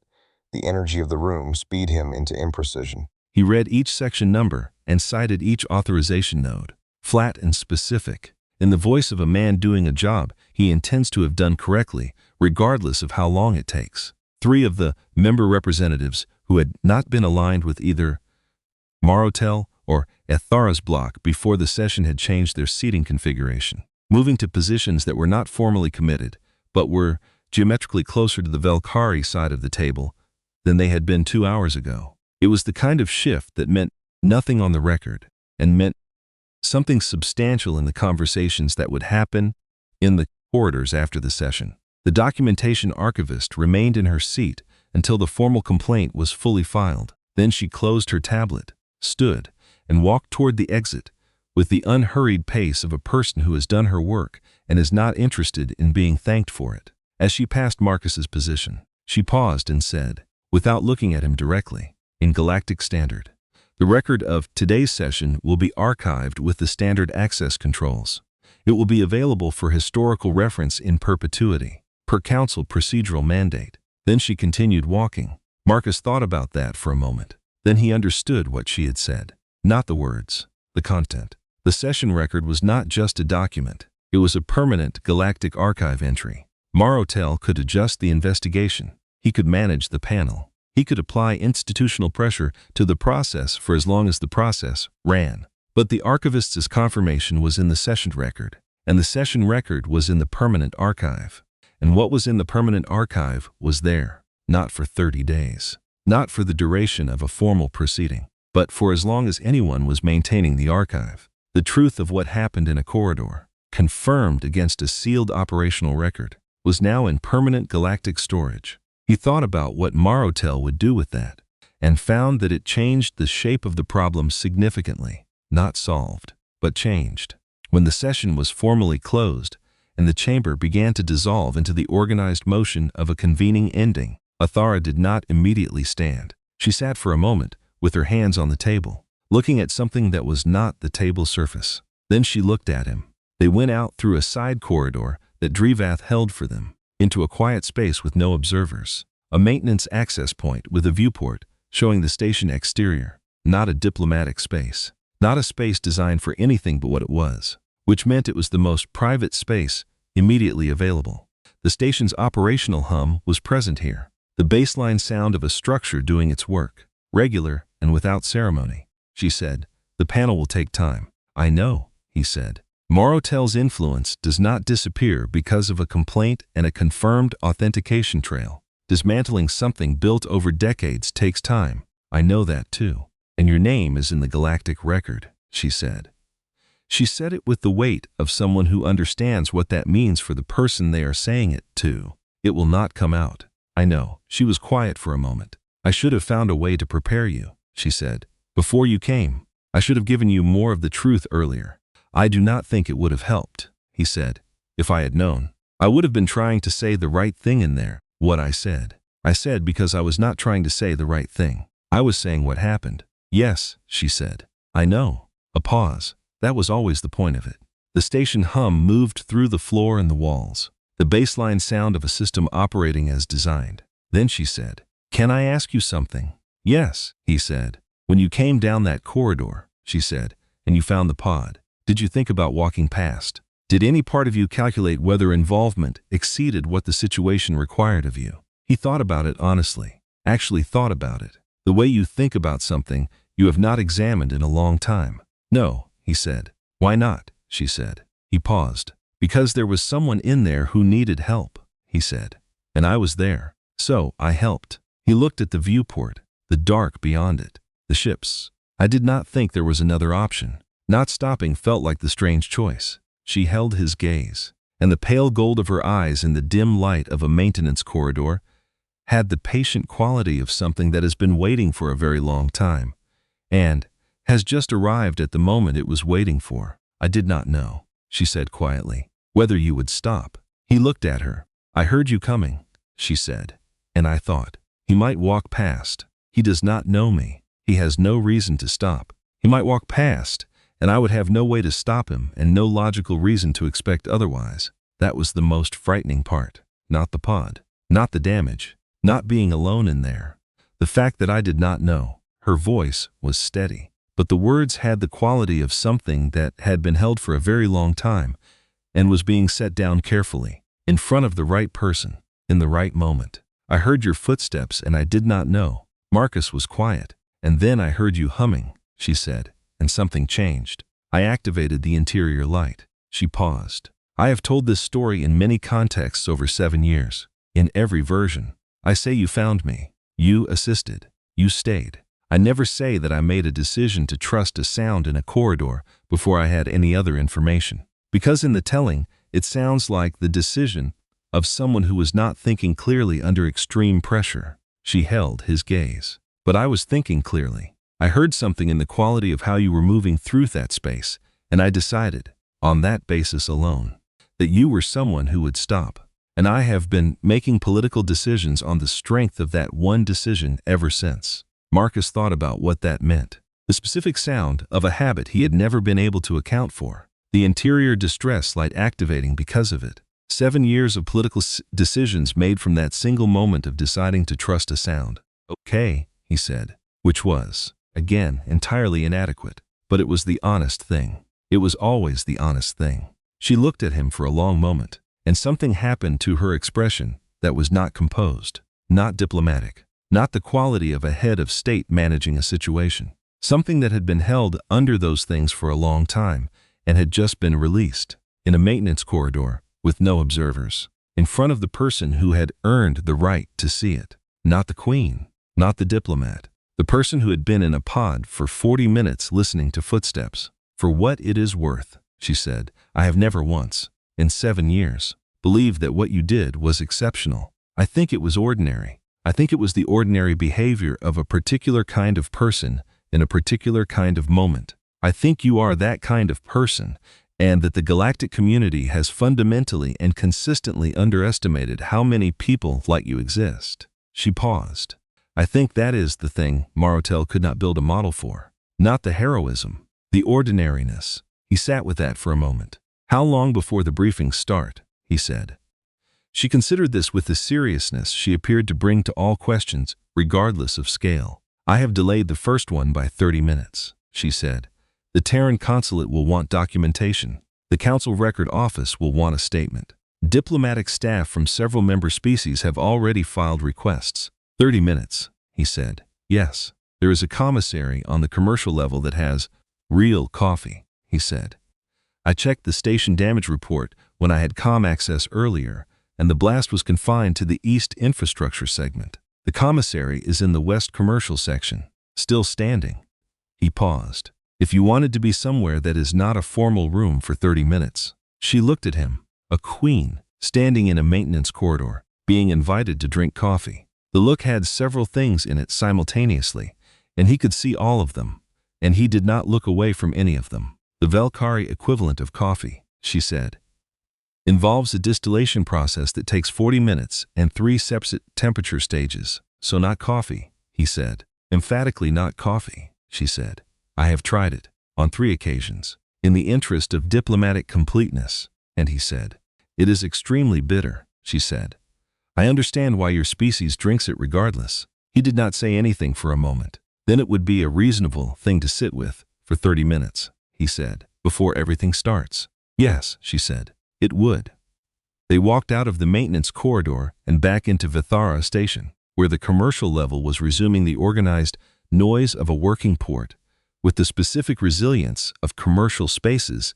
the energy of the room speed him into imprecision. He read each section number and cited each authorization node, flat and specific. In the voice of a man doing a job he intends to have done correctly, regardless of how long it takes. 3 of the member representatives who had not been aligned with either Martel or Ethara's block before the session had changed their seating configuration, moving to positions that were not formally committed, but were geometrically closer to the Velkari side of the table than they had been 2 hours ago. It was the kind of shift that meant nothing on the record and meant something substantial in the conversations that would happen in the corridors after the session. The documentation archivist remained in her seat until the formal complaint was fully filed. Then she closed her tablet, stood, and walked toward the exit with the unhurried pace of a person who has done her work and is not interested in being thanked for it. As she passed Marcus's position, she paused and said, without looking at him directly, in Galactic Standard, "The record of today's session will be archived with the standard access controls. It will be available for historical reference in perpetuity, per council procedural mandate." Then she continued walking. Marcus thought about that for a moment. Then he understood what she had said. Not the words, the content. The session record was not just a document. It was a permanent galactic archive entry. Martel could adjust the investigation. He could manage the panel. He could apply institutional pressure to the process for as long as the process ran. But the archivist's confirmation was in the session record, and the session record was in the permanent archive. And what was in the permanent archive was there, not for 30 days, not for the duration of a formal proceeding, but for as long as anyone was maintaining the archive. The truth of what happened in a corridor, confirmed against a sealed operational record, was now in permanent galactic storage. He thought about what Marotel would do with that, and found that it changed the shape of the problem significantly. Not solved, but changed. When the session was formally closed, and the chamber began to dissolve into the organized motion of a convening ending, Athara did not immediately stand. She sat for a moment, with her hands on the table, looking at something that was not the table surface. Then she looked at him. They went out through a side corridor that Drivath held for them, into a quiet space with no observers. A maintenance access point with a viewport showing the station exterior. Not a diplomatic space. Not a space designed for anything but what it was, which meant it was the most private space immediately available. The station's operational hum was present here. The baseline sound of a structure doing its work, regular and without ceremony. She said, "The panel will take time." "I know," he said. Marotel's influence does not disappear because of a complaint and a confirmed authentication trail. Dismantling something built over decades takes time. "I know that too. And your name is in the galactic record," she said. She said it with the weight of someone who understands what that means for the person they are saying it to. "It will not come out." "I know." She was quiet for a moment. "I should have found a way to prepare you," she said. "Before you came, I should have given you more of the truth earlier." "I do not think it would have helped," he said. "If I had known, I would have been trying to say the right thing in there." "What I said because I was not trying to say the right thing. I was saying what happened." "Yes," she said. "I know." A pause. That was always the point of it. The station hum moved through the floor and the walls, the baseline sound of a system operating as designed. Then she said, "Can I ask you something?" "Yes," he said. "When you came down that corridor," she said, "and you found the pod, did you think about walking past? Did any part of you calculate whether involvement exceeded what the situation required of you?" He thought about it honestly, actually thought about it. The way you think about something you have not examined in a long time. "No," he said. "Why not?" she said. He paused. "Because there was someone in there who needed help," he said. "And I was there. So I helped." He looked at the viewport, the dark beyond it, the ships. "I did not think there was another option." Not stopping felt like the strange choice. She held his gaze, and the pale gold of her eyes in the dim light of a maintenance corridor had the patient quality of something that has been waiting for a very long time, and has just arrived at the moment it was waiting for. "I did not know," she said quietly, "whether you would stop." He looked at her. "I heard you coming," she said, "and I thought, he might walk past. He does not know me. He has no reason to stop. He might walk past, and I would have no way to stop him and no logical reason to expect otherwise." That was the most frightening part. Not the pod, not the damage, not being alone in there. The fact that I did not know. Her voice was steady, but the words had the quality of something that had been held for a very long time and was being set down carefully, in front of the right person, in the right moment. "I heard your footsteps and I did not know." Marcus was quiet. "And then I heard you humming," she said, "and something changed. I activated the interior light." She paused. "I have told this story in many contexts over 7 years. In every version. I say you found me. You assisted. You stayed. I never say that I made a decision to trust a sound in a corridor before I had any other information. Because in the telling, it sounds like the decision of someone who was not thinking clearly under extreme pressure." She held his gaze. "But I was thinking clearly. I heard something in the quality of how you were moving through that space, and I decided, on that basis alone, that you were someone who would stop. And I have been making political decisions on the strength of that one decision ever since." Marcus thought about what that meant. The specific sound of a habit he had never been able to account for. The interior distress light activating because of it. 7 years of political decisions made from that single moment of deciding to trust a sound. "Okay," he said, which was, again, entirely inadequate. But it was the honest thing. It was always the honest thing. She looked at him for a long moment, and something happened to her expression that was not composed, not diplomatic, not the quality of a head of state managing a situation. Something that had been held under those things for a long time and had just been released, in a maintenance corridor, with no observers, in front of the person who had earned the right to see it. Not the queen, not the diplomat, the person who had been in a pod for 40 minutes listening to footsteps. For what it is worth, she said, I have never once, in 7 years, believed that what you did was exceptional. I think it was ordinary. I think it was the ordinary behavior of a particular kind of person in a particular kind of moment. I think you are that kind of person, and that the galactic community has fundamentally and consistently underestimated how many people like you exist. She paused. I think that is the thing Marotel could not build a model for. Not the heroism, the ordinariness. He sat with that for a moment. How long before the briefings start? He said. She considered this with the seriousness she appeared to bring to all questions, regardless of scale. I have delayed the first one by 30 minutes, she said. The Terran consulate will want documentation. The Council Record Office will want a statement. Diplomatic staff from several member species have already filed requests. 30 minutes, he said. Yes, there is a commissary on the commercial level that has real coffee, he said. I checked the station damage report when I had comm access earlier, and the blast was confined to the East infrastructure segment. The commissary is in the West commercial section, still standing. He paused. If you wanted to be somewhere that is not a formal room for 30 minutes. She looked at him, a queen, standing in a maintenance corridor, being invited to drink coffee. The look had several things in it simultaneously, and he could see all of them, and he did not look away from any of them. The Velkari equivalent of coffee, she said, involves a distillation process that takes 40 minutes and 3 separate temperature stages. So not coffee, he said. Emphatically not coffee, she said. I have tried it, on 3 occasions, in the interest of diplomatic completeness, and he said. It is extremely bitter, she said. I understand why your species drinks it regardless. He did not say anything for a moment. Then it would be a reasonable thing to sit with for 30 minutes, he said, before everything starts. Yes, she said. It would. They walked out of the maintenance corridor and back into Vithara station, where the commercial level was resuming the organized noise of a working port, with the specific resilience of commercial spaces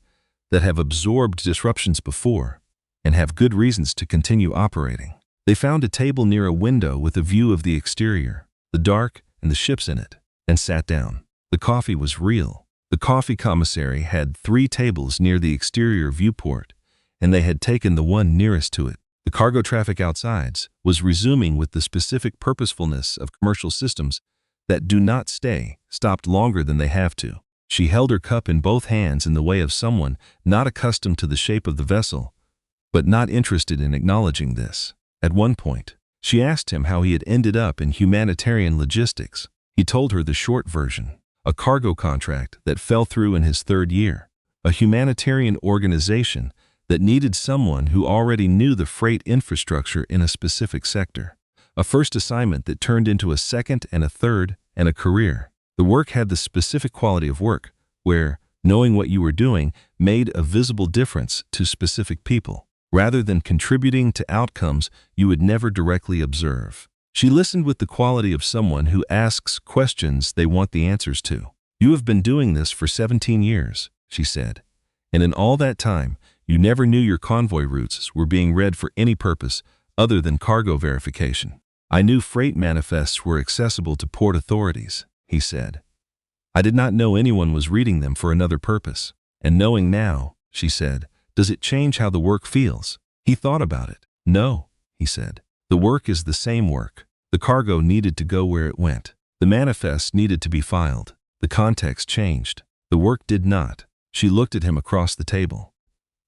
that have absorbed disruptions before and have good reasons to continue operating. They found a table near a window with a view of the exterior, the dark and the ships in it, and sat down. The coffee was real. The coffee commissary had 3 tables near the exterior viewport, and they had taken the one nearest to it. The cargo traffic outsides was resuming with the specific purposefulness of commercial systems that do not stay stopped longer than they have to. She held her cup in both hands in the way of someone not accustomed to the shape of the vessel, but not interested in acknowledging this. At one point, she asked him how he had ended up in humanitarian logistics. He told her the short version, a cargo contract that fell through in his 3rd year, a humanitarian organization that needed someone who already knew the freight infrastructure in a specific sector. A first assignment that turned into a second and a third and a career. The work had the specific quality of work, where knowing what you were doing made a visible difference to specific people, rather than contributing to outcomes you would never directly observe. She listened with the quality of someone who asks questions they want the answers to. You have been doing this for 17 years, she said, and in all that time, you never knew your convoy routes were being read for any purpose other than cargo verification. I knew freight manifests were accessible to port authorities, he said. I did not know anyone was reading them for another purpose. And knowing now, she said, does it change how the work feels? He thought about it. No, he said. The work is the same work. The cargo needed to go where it went. The manifests needed to be filed. The context changed. The work did not. She looked at him across the table.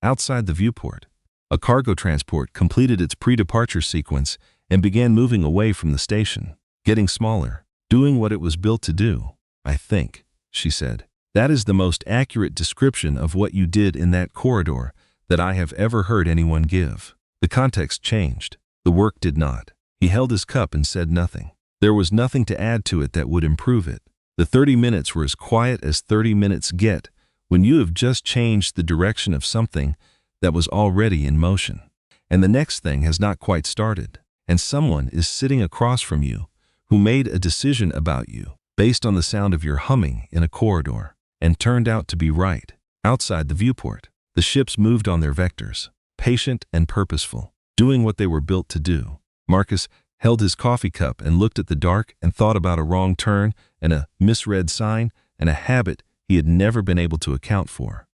Outside the viewport, a cargo transport completed its pre-departure sequence and began moving away from the station, getting smaller, doing what it was built to do. I think, she said, that is the most accurate description of what you did in that corridor that I have ever heard anyone give. The context changed. The work did not. He held his cup and said nothing. There was nothing to add to it that would improve it. The 30 minutes were as quiet as 30 minutes get when you have just changed the direction of something that was already in motion, and the next thing has not quite started, and someone is sitting across from you who made a decision about you based on the sound of your humming in a corridor, and turned out to be right. Outside the viewport, the ships moved on their vectors, patient and purposeful, doing what they were built to do. Marcus held his coffee cup and looked at the dark and thought about a wrong turn and a misread sign and a habit he had never been able to account for,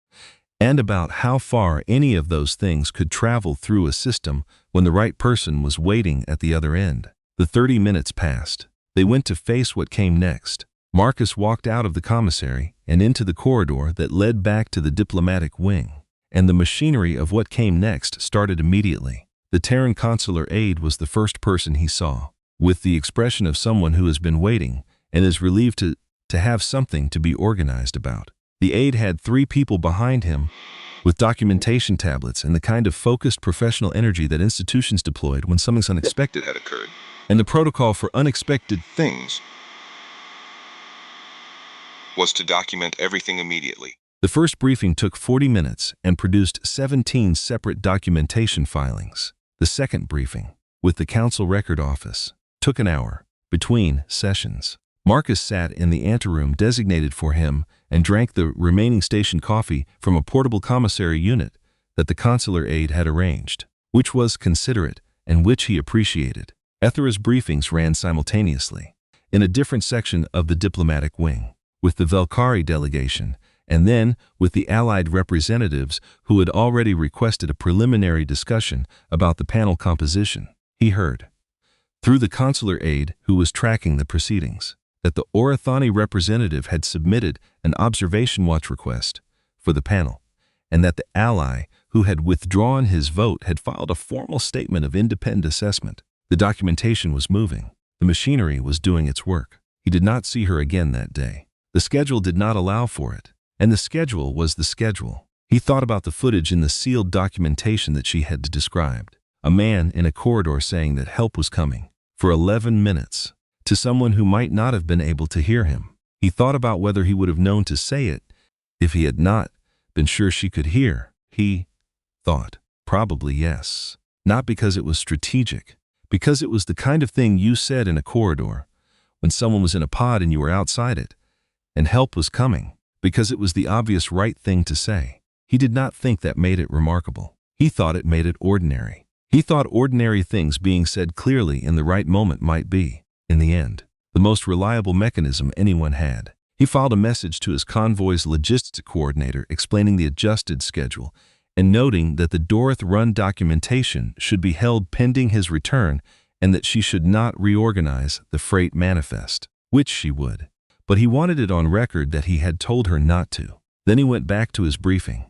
and about how far any of those things could travel through a system when the right person was waiting at the other end. The 30 minutes passed. They went to face what came next. Marcus walked out of the commissary and into the corridor that led back to the diplomatic wing, and the machinery of what came next started immediately. The Terran consular aide was the first person he saw, with the expression of someone who has been waiting and is relieved to have something to be organized about. The aide had 3 people behind him with documentation tablets and the kind of focused professional energy that institutions deployed when something unexpected had occurred. And the protocol for unexpected Things was to document everything immediately. The first briefing took 40 minutes and produced 17 separate documentation filings. The second briefing, with the Council Record Office, took an hour between sessions. Marcus sat in the anteroom designated for him and drank the remaining station coffee from a portable commissary unit that the consular aide had arranged, which was considerate and which he appreciated. Ethera's briefings ran simultaneously in a different section of the diplomatic wing, with the Velkari delegation, and then with the Allied representatives who had already requested a preliminary discussion about the panel composition. He heard, through the consular aide who was tracking the proceedings, that the Orathani representative had submitted an observation watch request for the panel, and that the ally who had withdrawn his vote had filed a formal statement of independent assessment. The documentation was moving. The machinery was doing its work. He did not see her again that day. The schedule did not allow for it, and the schedule was the schedule. He thought about the footage in the sealed documentation that she had described. A man in a corridor saying that help was coming for 11 minutes to someone who might not have been able to hear him. He thought about whether he would have known to say it if he had not been sure she could hear. He thought, probably yes. Not because it was strategic, because it was the kind of thing you said in a corridor when someone was in a pod and you were outside it, and help was coming, because it was the obvious right thing to say. He did not think that made it remarkable. He thought it made it ordinary. He thought ordinary things being said clearly in the right moment might be, in the end, the most reliable mechanism anyone had. He filed a message to his convoy's logistics coordinator explaining the adjusted schedule and noting that the Doroth Run documentation should be held pending his return and that she should not reorganize the freight manifest, which she would. But he wanted it on record that he had told her not to. Then he went back to his briefing.